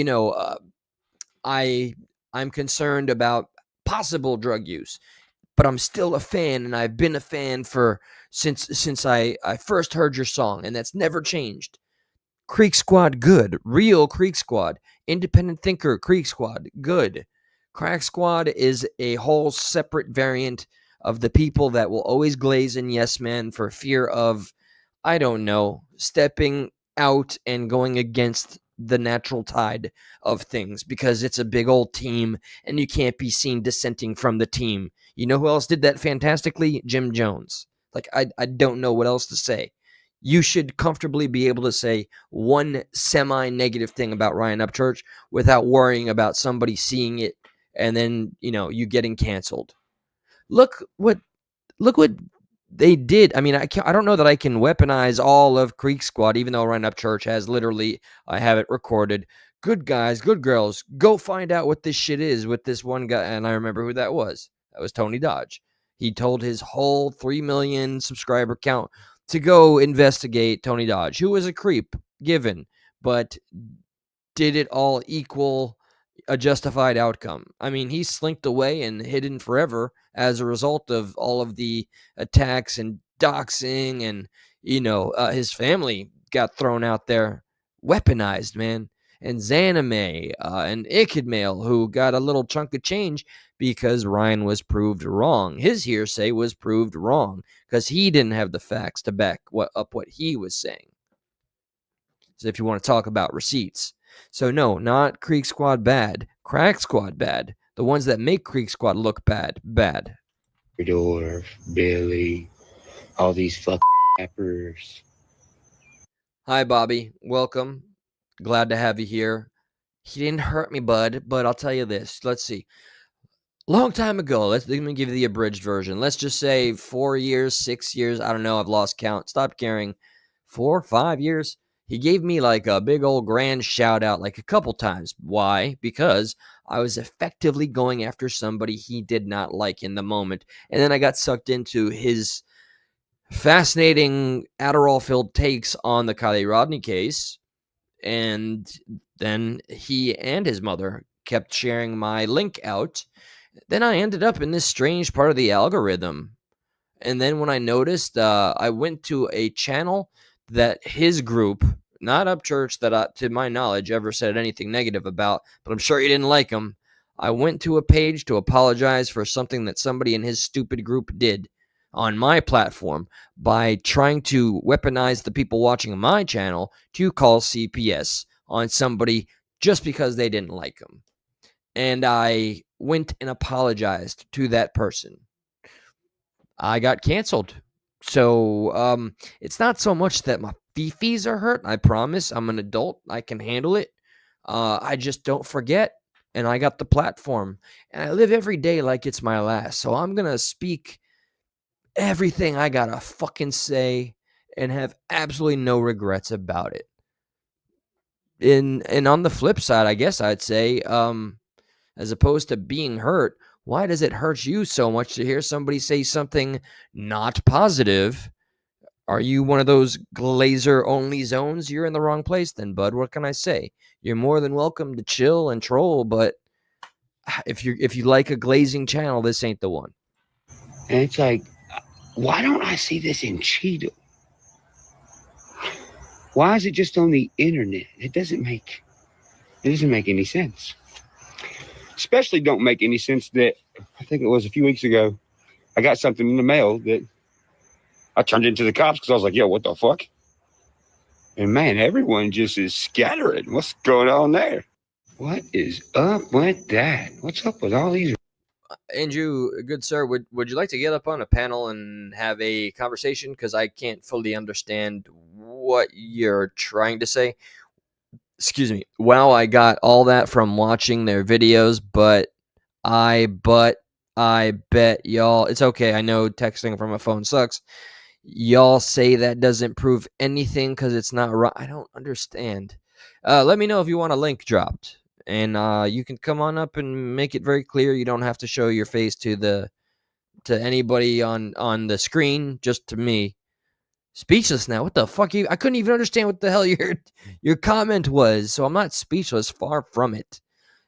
I'm concerned about possible drug use, but I'm still a fan, and I've been a fan since I first heard your song, and that's never changed. Creek Squad, good. Real Creek Squad. Independent thinker, Creek Squad, good. Crack Squad is a whole separate variant of the people that will always glaze in yes man for fear of, I don't know, stepping out and going against the natural tide of things, because it's a big old team and you can't be seen dissenting from the team. You know who else did that fantastically? Jim Jones. Like, I don't know what else to say. You should comfortably be able to say one semi-negative thing about Ryan Upchurch without worrying about somebody seeing it and then, you getting canceled. Look what they did. I mean, I don't know that I can weaponize all of Creek Squad, even though Ryan Upchurch has literally, I have it recorded. Good guys, good girls, go find out what this shit is with this one guy. And I remember who that was. That was Tony Dodge. He told his whole 3 million subscriber count to go investigate Tony Dodge, who was a creep, given, but did it all equal a justified outcome? I mean, he slinked away and hidden forever as a result of all of the attacks and doxing, and, his family got thrown out there, weaponized, man. And Zanime and Ickidmail, who got a little chunk of change because Ryan was proved wrong. His hearsay was proved wrong because he didn't have the facts to back up what he was saying. So if you want to talk about receipts. So no, not Creek Squad bad. Crack Squad bad. The ones that make Creek Squad look bad. Rudolph, Billy, all these fuck rappers. Hi, Bobby. Welcome. Glad to have you here. He didn't hurt me, bud, but I'll tell you this. Let's see. Long time ago, let me give you the abridged version. Let's just say 4 years, 6 years. I don't know. I've lost count. Stop caring. 4, 5 years. He gave me like a big old grand shout out like a couple times. Why? Because I was effectively going after somebody he did not like in the moment. And then I got sucked into his fascinating Adderall filled takes on the Kylie Rodney case. And then he and his mother kept sharing my link out. Then I ended up in this strange part of the algorithm. And then when I noticed, I went to a channel that his group, not Upchurch, that to my knowledge ever said anything negative about, but I'm sure he didn't like him. I went to a page to apologize for something that somebody in his stupid group did on my platform by trying to weaponize the people watching my channel to call CPS on somebody just because they didn't like him. And I went and apologized to that person. I got canceled. So it's not so much that my fifis are hurt. I promise. I'm an adult. I can handle it. I just don't forget. And I got the platform. And I live every day like it's my last. So I'm going to speak everything I got to fucking say and have absolutely no regrets about it. And on the flip side, I guess I'd say, as opposed to being hurt, why does it hurt you so much to hear somebody say something not positive? Are you one of those glazer only zones? You're in the wrong place then, bud. What can I say? You're more than welcome to chill and troll, but if you like a glazing channel, this ain't the one. And it's like, why don't I see this in Cheeto? Why is it just on the internet? It doesn't make any sense. Especially don't make any sense that I think it was a few weeks ago, I got something in the mail that I turned into the cops because I was like, yo, what the fuck? And man, everyone just is scattering. What's going on there? What is up with that? What's up with all these? Andrew, good sir, would you like to get up on a panel and have a conversation? Because I can't fully understand what you're trying to say. Excuse me. Wow, I got all that from watching their videos, but I bet y'all, it's okay. I know texting from a phone sucks. Y'all say that doesn't prove anything because it's not right. I don't understand. Let me know if you want a link dropped, and you can come on up and make it very clear. You don't have to show your face to anybody on the screen, just to me. Speechless now. What the fuck? I couldn't even understand what the hell your comment was. So I'm not speechless. Far from it.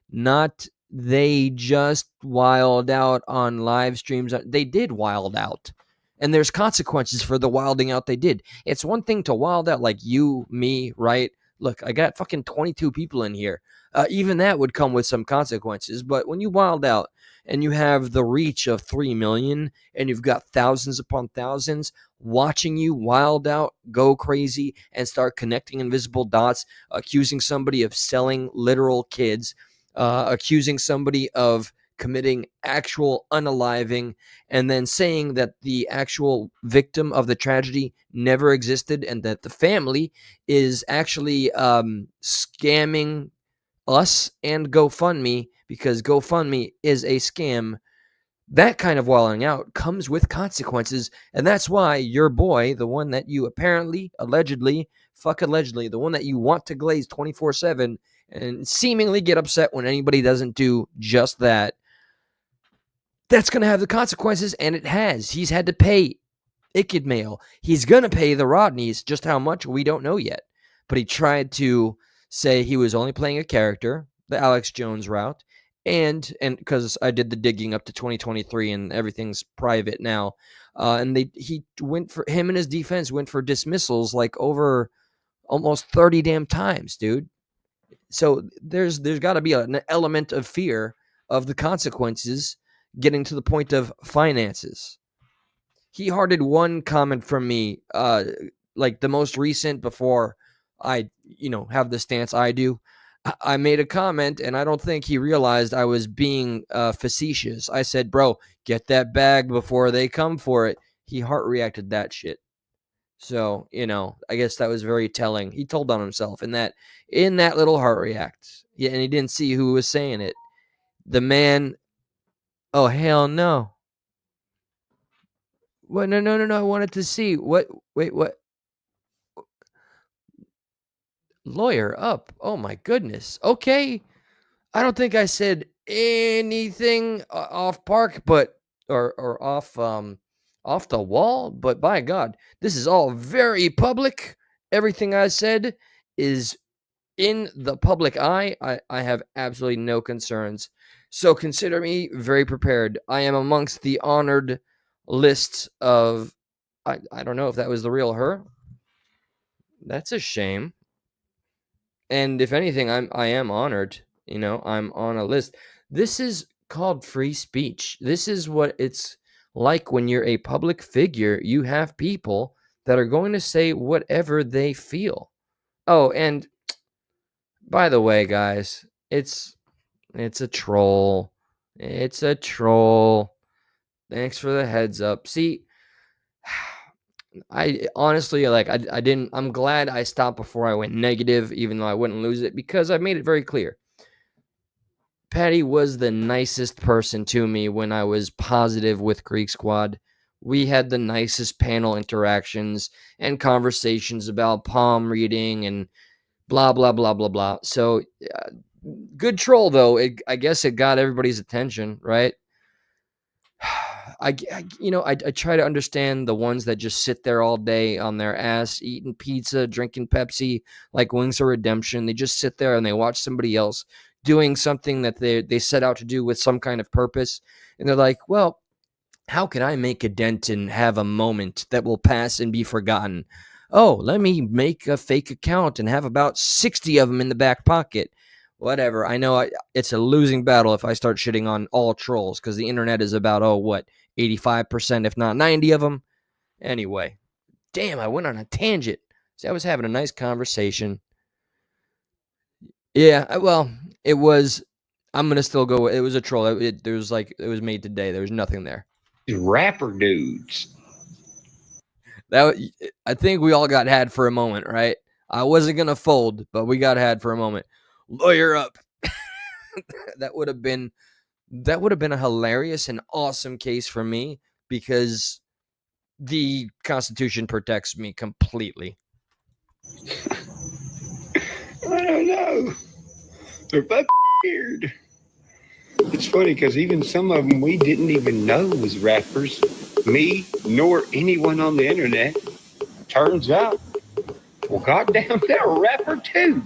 Not they just wild out on live streams. They did wild out. And there's consequences for the wilding out they did. It's one thing to wild out like you, me, right? Look, I got fucking 22 people in here. Even that would come with some consequences. But when you wild out and you have the reach of 3 million and you've got thousands upon thousands watching you wild out, go crazy, and start connecting invisible dots, accusing somebody of selling literal kids, accusing somebody of committing actual unaliving, and then saying that the actual victim of the tragedy never existed and that the family is actually scamming us and GoFundMe because GoFundMe is a scam. That kind of wilding out comes with consequences, and that's why your boy, the one that you apparently, allegedly, the one that you want to glaze 24/7 and seemingly get upset when anybody doesn't do just that, that's going to have the consequences, and it has. He's had to pay Icked Mail. He's going to pay the Rodneys. Just how much, we don't know yet. But he tried to say he was only playing a character, the Alex Jones route, and because I did the digging up to 2023 and everything's private now, and he went for him and his defense went for dismissals like over almost 30 damn times, dude. So there's got to be an element of fear of the consequences getting to the point of finances. He hearted one comment from me, like the most recent before I, have the stance I do. I made a comment, and I don't think he realized I was being facetious. I said, bro, get that bag before they come for it. He heart reacted that shit. So, I guess that was very telling. He told on himself in that little heart react. Yeah, and he didn't see who was saying it. The man, oh hell no. What? No, no, no, no. I wanted to see. What? Wait, what? Lawyer up. Oh my goodness. Okay. I don't think I said anything off park, but or off the wall, but by God, this is all very public. Everything I said is in the public eye. I have absolutely no concerns. So consider me very prepared. I am amongst the honored list of I don't know if that was the real her. That's a shame. And if anything, I am honored. I'm on a list. This is called free speech. This is what it's like when you're a public figure. You have people that are going to say whatever they feel. Oh, and by the way, guys, it's a troll. It's a troll. Thanks for the heads up. See, I honestly I didn't I'm glad I stopped before I went negative, even though I wouldn't lose it, because I made it very clear. Patty was the nicest person to me when I was positive with Greek Squad. We had the nicest panel interactions and conversations about palm reading and blah blah blah blah blah. So good troll though. I guess it got everybody's attention, right? I try to understand the ones that just sit there all day on their ass, eating pizza, drinking Pepsi, like Wings of Redemption. They just sit there and they watch somebody else doing something that they set out to do with some kind of purpose. And they're like, well, how can I make a dent and have a moment that will pass and be forgotten? Oh, let me make a fake account and have about 60 of them in the back pocket. Whatever. I know it's a losing battle if I start shitting on all trolls, because the internet is about, 85%, if not 90 of them. Anyway, damn, I went on a tangent. See, I was having a nice conversation. Yeah, well, it was. I'm gonna still go. It was a troll. It was made today. There was nothing there. Rapper dudes. I think we all got had for a moment, right? I wasn't gonna fold, but we got had for a moment. Lawyer up. that would have been a hilarious and awesome case for me, because the Constitution protects me completely. I don't know. They're fucking weird. It's funny because even some of them we didn't even know was rappers. Me, nor anyone on the internet. Turns out, well, goddamn, they're a rapper too.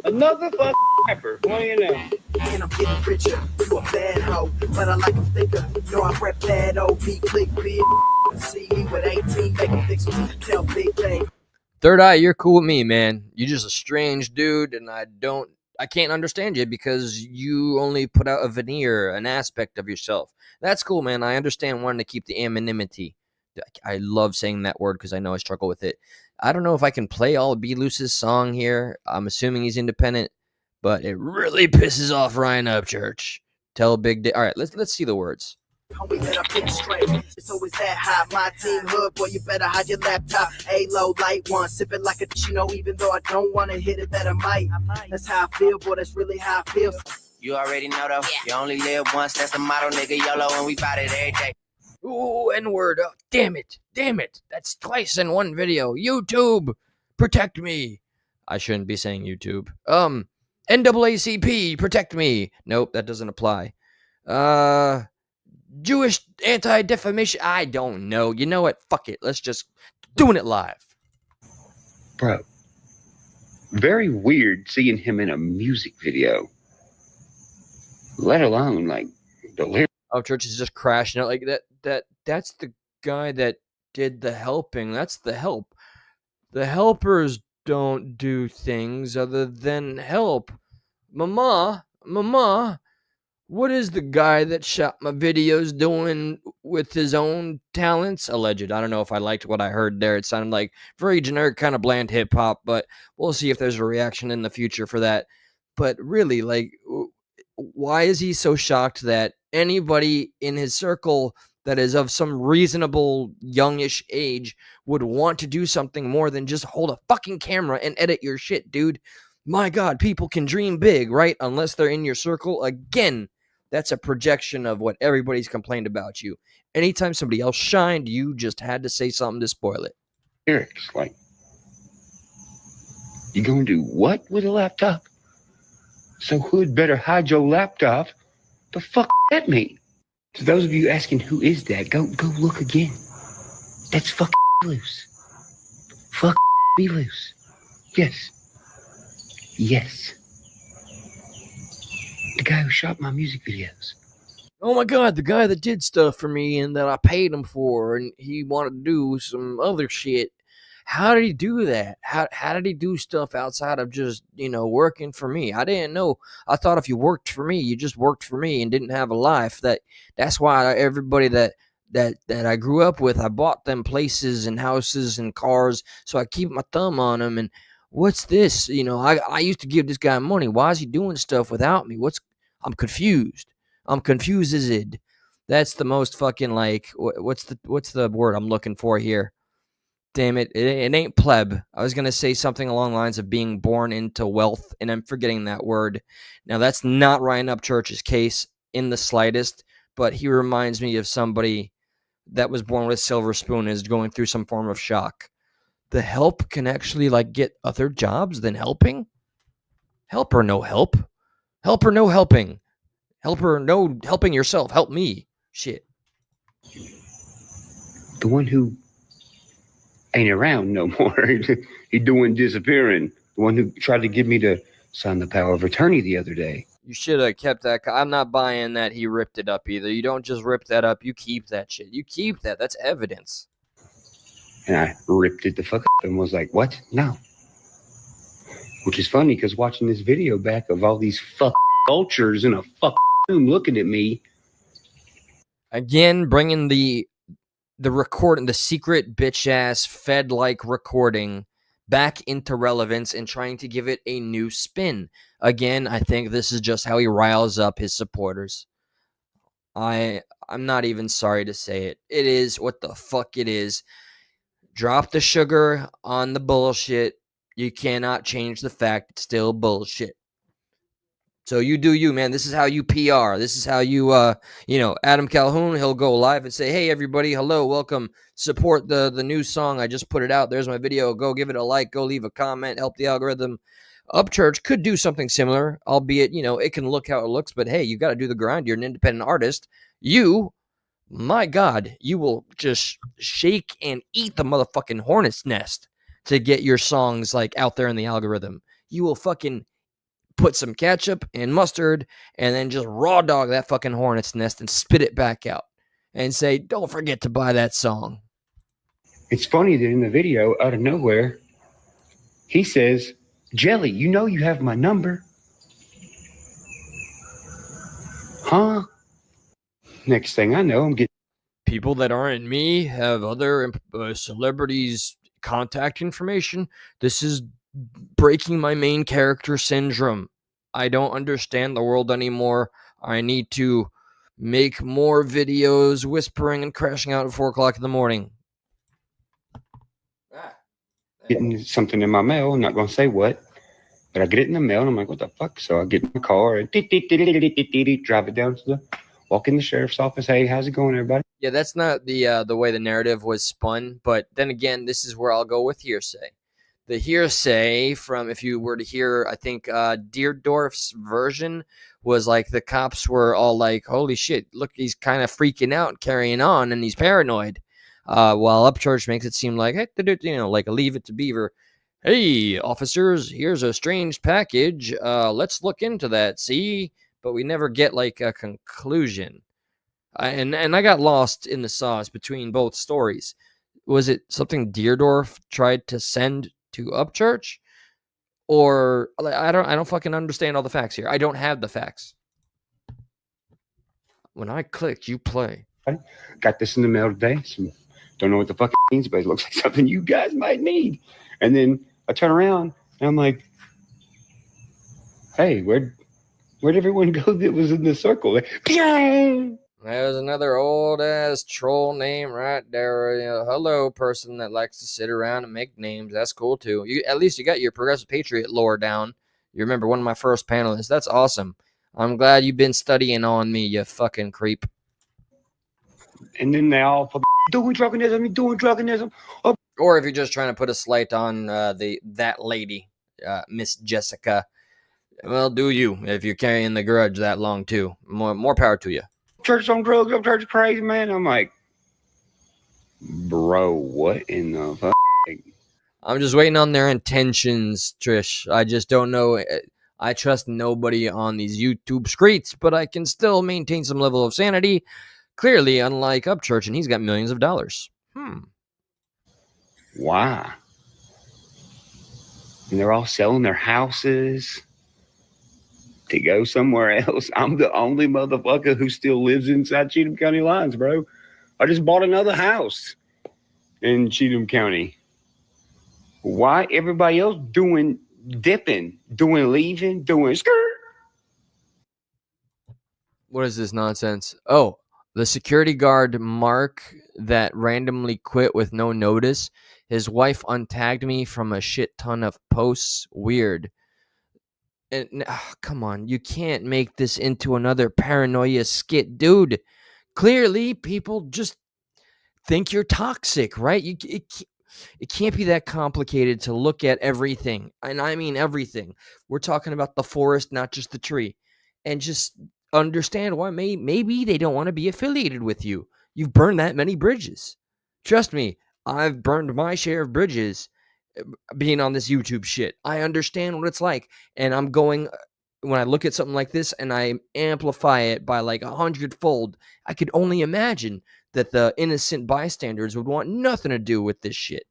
Another fucking rapper. What do you know? And I'm getting richer, you a bad hoe, but I like a thinker. No, I rep that OP, click big. See me with 18, make a fix, tell big thing. Third Eye, you're cool with me, man. You're just a strange dude, and I can't understand you because you only put out a veneer, an aspect of yourself. That's cool, man. I understand wanting to keep the anonymity. I love saying that word because I know I struggle with it. I don't know if I can play all of B. Luce's song here. I'm assuming he's independent, but it really pisses off Ryan Upchurch. Tell Big Day. All right, let's see the words. Homie, let up in straight. It's always that hot. My team hood, boy, you better hide your laptop. A low light one, sip it like a chino, even though I don't want to hit it, that I might. That's how I feel, boy, that's really how I feel. You already know, though. You only live once, that's the motto, nigga. YOLO, and we bout it every day. Ooh, N-word. Oh, damn it. That's twice in one video. YouTube, protect me. I shouldn't be saying YouTube. NAACP, protect me. Nope, that doesn't apply. Jewish anti-defamation. I don't know. You know what? Fuck it. Let's just doing it live. Bro, very weird seeing him in a music video. Let alone like the lyrics. Upchurch is just crashing out like that. That's the guy that did the helping. That's the help. The helpers don't do things other than help. Mama, what is the guy that shot my videos doing with his own talents? Alleged. I don't know if I liked what I heard there. It sounded like very generic, kind of bland hip hop, but we'll see if there's a reaction in the future for that. But really, like, why is he so shocked that anybody in his circle that is of some reasonable youngish age would want to do something more than just hold a fucking camera and edit your shit, dude. My God, people can dream big, right? Unless they're in your circle. Again, that's a projection of what everybody's complained about you. Anytime somebody else shined, you just had to say something to spoil it. lyrics. Like, you gonna do what with a laptop? So Hood better hide your laptop. The fuck that mean? To those of you asking who is that, go look again. That's fucking loose. Fuck be loose. Yes. Yes. The guy who shot my music videos. Oh my God, the guy that did stuff for me and that I paid him for, and he wanted to do some other shit. How did he do that? How did he do stuff outside of just, working for me? I didn't know. I thought if you worked for me, you just worked for me and didn't have a life. That's why everybody that I grew up with, I bought them places and houses and cars, so I keep my thumb on them. And what's this? I used to give this guy money. Why is he doing stuff without me? I'm confused. I'm confused as it. That's the most fucking what's the word I'm looking for here? Damn it, it ain't pleb. I was going to say something along the lines of being born into wealth, and I'm forgetting that word. Now, that's not Ryan Upchurch's case in the slightest, but he reminds me of somebody that was born with a silver spoon and is going through some form of shock. The help can actually, get other jobs than helping? Help or no help? Help or no helping? Help or no helping yourself? Help me. Shit. The one who ain't around no more. He doing disappearing. The one who tried to get me to sign the power of attorney the other day. You should have kept that. I'm not buying that he ripped it up either. You don't just rip that up. You keep that shit. You keep that. That's evidence. And I ripped it the fuck up and was like, what? No. Which is funny because watching this video back of all these fuck vultures in a fuck room looking at me. Again, bringing the recording, the secret bitch ass Fed like recording back into relevance and trying to give it a new spin. Again, I think this is just how he riles up his supporters. I'm not even sorry to say it. It is what the fuck it is. Drop the sugar on the bullshit. You cannot change the fact it's still bullshit. So you do you, man. This is how you PR. This is how you, Adam Calhoun, he'll go live and say, hey, everybody, hello, welcome. Support the new song. I just put it out. There's my video. Go give it a like. Go leave a comment. Help the algorithm. Upchurch could do something similar, albeit, it can look how it looks. But, hey, you got to do the grind. You're an independent artist. You, my God, you will just shake and eat the motherfucking hornet's nest to get your songs, out there in the algorithm. You will fucking put some ketchup and mustard and then just raw dog that fucking hornet's nest and spit it back out and say, don't forget to buy that song. It's funny that in the video, out of nowhere, he says, Jelly, you have my number. Huh? Next thing I know, I'm getting... People that aren't me have other celebrities' contact information. This is breaking my main character syndrome. I don't understand the world anymore. I need to make more videos whispering and crashing out at 4 o'clock in the morning. Getting something in my mail. I'm not going to say what, but I get it in the mail and I'm like, what the fuck? So I get in my car and drive it down to walk in the sheriff's office. Hey, how's it going, everybody? Yeah, that's not the way the narrative was spun. But then again, this is where I'll go with hearsay. The hearsay from, if you were to hear, I think Deerdorf's version was the cops were all like, holy shit, look, he's kind of freaking out, carrying on, and he's paranoid. While Upchurch makes it seem like, like a Leave It to Beaver. Hey, officers, here's a strange package. Let's look into that, see? But we never get a conclusion. And I got lost in the sauce between both stories. Was it something Deerdorf tried to send to Upchurch? Or I don't fucking understand all the facts here. I don't have the facts. When I click, you play. Got this in the mail today. So don't know what the fuck it means, but it looks like something you guys might need. And then I turn around and I'm like, hey, where'd everyone go that was in the circle? There's another old ass troll name right there. Hello, person that likes to sit around and make names. That's cool too. At least you got your progressive patriot lore down. You remember one of my first panelists. That's awesome. I'm glad you've been studying on me, you fucking creep. And then they all doing druganism. Or if you're just trying to put a slight on that lady, Miss Jessica, well, do you if you're carrying the grudge that long too. More power to you. Church on drugs, Upchurch crazy, man. I'm like, bro, what in the fuck? I'm just waiting on their intentions, Trish. I just don't know. I trust nobody on these YouTube streets, but I can still maintain some level of sanity. Clearly, unlike Upchurch, and he's got millions of dollars. Why? And they're all selling their houses to go somewhere else. I'm the only motherfucker who still lives inside Cheatham County lines, bro. I just bought another house in Cheatham County. Why everybody else doing dipping, doing leaving, doing skirt? What is this nonsense? Oh, the security guard Mark that randomly quit with no notice. His wife untagged me from a shit ton of posts. Weird. And come on, you can't make this into another paranoia skit, dude. Clearly, people just think you're toxic, right? It can't be that complicated to look at everything, and I mean everything. We're talking about the forest, not just the tree, and just understand why maybe they don't want to be affiliated with you. You've burned that many bridges. Trust me, I've burned my share of bridges being on this YouTube shit. I understand what it's like, and I'm going when I look at something like this and I amplify it by like 100-fold. I could only imagine that the innocent bystanders would want nothing to do with this shit.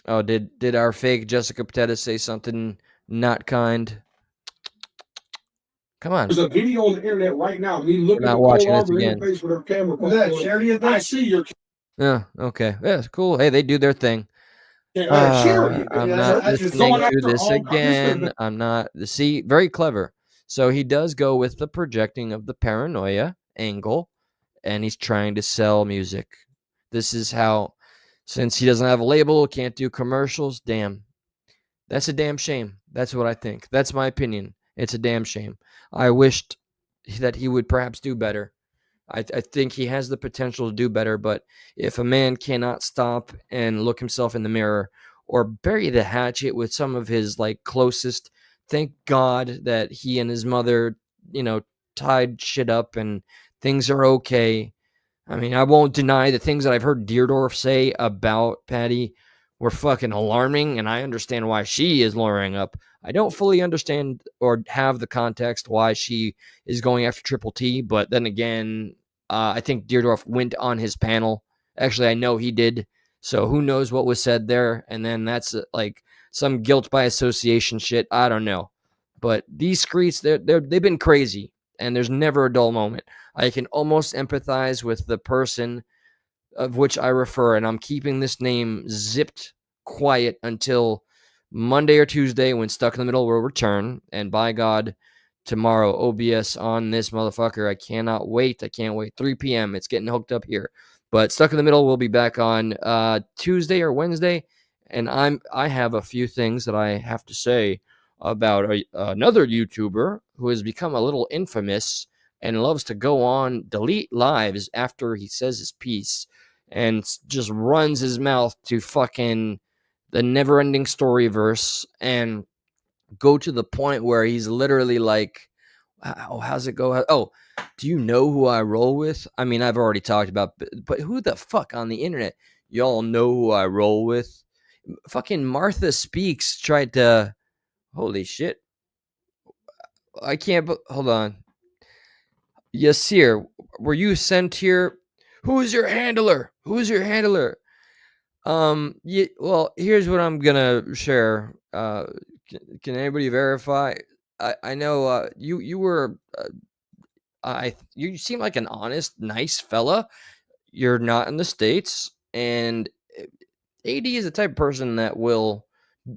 Oh, did our fake Jessica Pateta say something not kind? Come on. There's a video on the internet right now. Me looking Not at watching Cole this Arbor in again. the face with her camera. I see your Yeah, okay. Yeah, cool. Hey, they do their thing. charity. I'm not listening to this again. I'm not. See, very clever. So he does go with the projecting of the paranoia angle, and he's trying to sell music. This is how, since he doesn't have a label, can't do commercials. Damn, that's a damn shame. That's what I think. That's my opinion. It's a damn shame. I wished that he would perhaps do better. I think he has the potential to do better, but if a man cannot stop and look himself in the mirror or bury the hatchet with some of his like closest, thank God that he and his mother, tied shit up and things are okay. I mean, I won't deny the things that I've heard Deerdorf say about Patty were fucking alarming, and I understand why she is lowering up. I don't fully understand or have the context why she is going after Triple T, but then again, I think Deerdorf went on his panel. Actually, I know he did. So who knows what was said there? And then that's like some guilt by association shit. I don't know. But these streets, they've been crazy, and there's never a dull moment. I can almost empathize with the person of which I refer, and I'm keeping this name zipped quiet until Monday or Tuesday when Stuck in the Middle will return. And by God, tomorrow, OBS on this motherfucker. I cannot wait. I can't wait. 3 p.m. It's getting hooked up here. But Stuck in the Middle will be back on Tuesday or Wednesday. And I have a few things that I have to say about another YouTuber who has become a little infamous and loves to go on delete lives after he says his piece and just runs his mouth to fucking the never-ending story verse and go to the point where he's literally like, oh, how's it go? Oh, do you know who I roll with? I mean, I've already talked about, but who the fuck on the internet? Y'all know who I roll with? Fucking Martha Speaks tried to, holy shit. I can't, hold on. Yasir, were you sent here? Who's your handler? Who's your handler? Yeah, well, here's what I'm gonna share. Can anybody verify? I know you were you seem like an honest, nice fella. You're not in the States, and AD is the type of person that will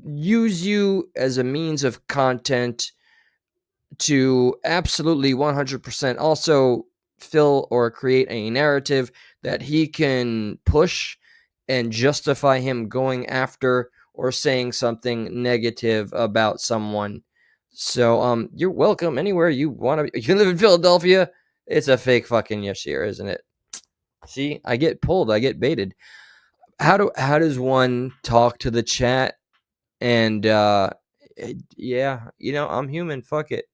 use you as a means of content to absolutely 100% also fill or create a narrative that he can push and justify him going after or saying something negative about someone. So you're welcome anywhere you want to. You can live in Philadelphia. It's a fake fucking Yashir, isn't it? See, I get pulled, I get baited. How does one talk to the chat? And yeah, I'm human. Fuck it.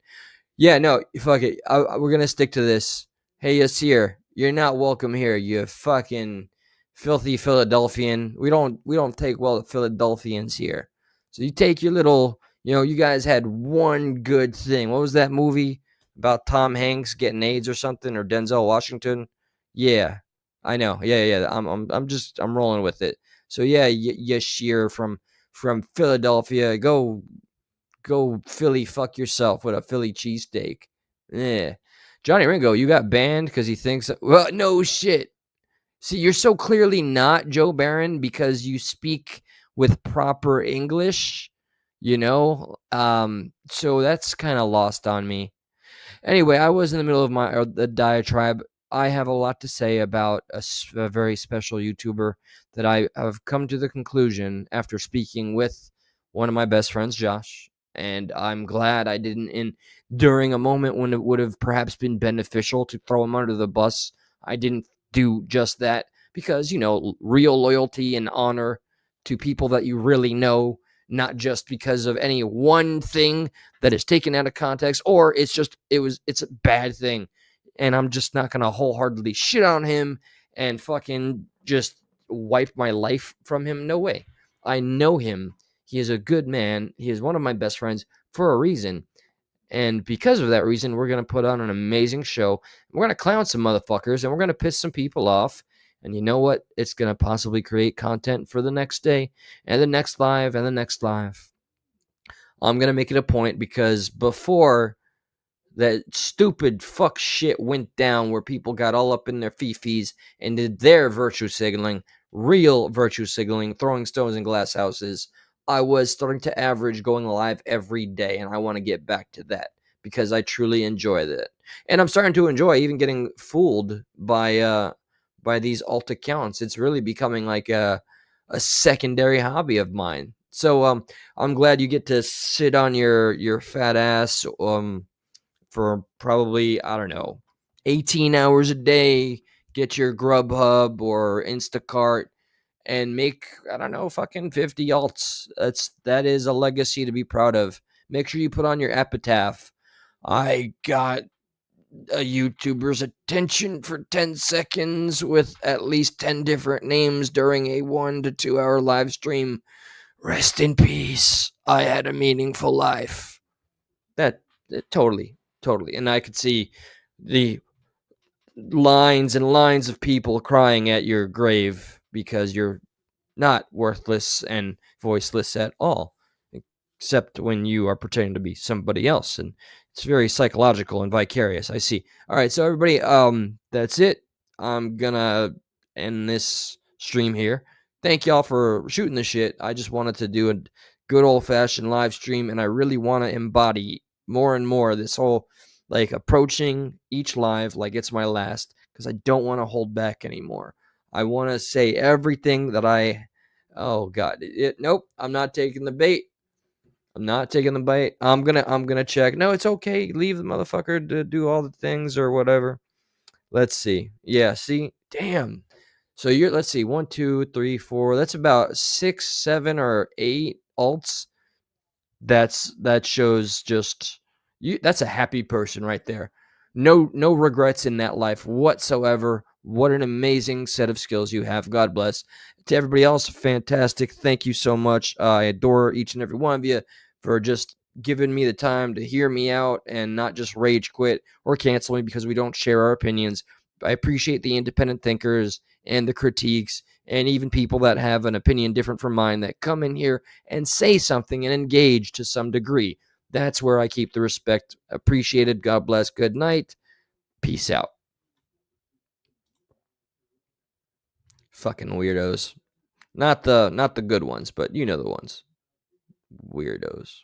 Yeah, no, fuck it. We're gonna stick to this. Hey, Yasir, you're not welcome here. You fucking filthy Philadelphian. We don't take well to Philadelphians here. So you take your little. You guys had one good thing. What was that movie about Tom Hanks getting AIDS or something, or Denzel Washington? Yeah, I know. Yeah. I'm rolling with it. So yeah, Yashir from Philadelphia. Go Philly fuck yourself with a Philly cheesesteak. Yeah. Johnny Ringo, you got banned because he thinks, well, no shit. See, you're so clearly not Joe Barron because you speak with proper English, so that's kind of lost on me. Anyway, I was in the middle of the diatribe. I have a lot to say about a very special YouTuber that I have come to the conclusion after speaking with one of my best friends, Josh. And I'm glad I didn't, during a moment when it would have perhaps been beneficial to throw him under the bus, I didn't do just that because, real loyalty and honor to people that you really know, not just because of any one thing that is taken out of context, or it's a bad thing. And I'm just not going to wholeheartedly shit on him and fucking just wipe my life from him. No way. I know him. He is a good man. He is one of my best friends for a reason. And because of that reason, we're going to put on an amazing show. We're going to clown some motherfuckers and we're going to piss some people off. And you know what? It's going to possibly create content for the next day and the next live and the next live. I'm going to make it a point because before that stupid fuck shit went down where people got all up in their fifis and did their virtue signaling, real virtue signaling, throwing stones in glass houses, I was starting to average going live every day, and I want to get back to that because I truly enjoy that. And I'm starting to enjoy even getting fooled by these alt accounts. It's really becoming like a secondary hobby of mine. So I'm glad you get to sit on your fat ass for probably, I don't know, 18 hours a day, get your Grubhub or Instacart and make, I don't know, fucking 50 alts. That is a legacy to be proud of. Make sure you put on your epitaph. I got a YouTuber's attention for 10 seconds with at least 10 different names during a 1 to 2 hour live stream. Rest in peace. I had a meaningful life. That totally. And I could see the lines and lines of people crying at your grave because you're not worthless and voiceless at all, except when you are pretending to be somebody else. And it's very psychological and vicarious. I see. All right, so everybody, that's it. I'm gonna end this stream here. Thank y'all for shooting the shit. I just wanted to do a good old-fashioned live stream, and I really want to embody more and more this whole like approaching each live like it's my last, because I don't want to hold back anymore. I want to say everything that oh god, nope, I'm not taking the bait. I'm gonna check. No, it's okay. Leave the motherfucker to do all the things or whatever. Let's see. Yeah, see? Damn. So let's see, 1, 2, 3, 4. That's about 6, 7, or 8 alts. That shows just you. That's a happy person right there. No regrets in that life whatsoever. What an amazing set of skills you have. God bless. To everybody else, fantastic. Thank you so much. I adore each and every one of you for just giving me the time to hear me out and not just rage quit or cancel me because we don't share our opinions. I appreciate the independent thinkers and the critiques and even people that have an opinion different from mine that come in here and say something and engage to some degree. That's where I keep the respect. Appreciated. God bless. Good night. Peace out. Fucking weirdos. Not the good ones, but you know the ones. Weirdos.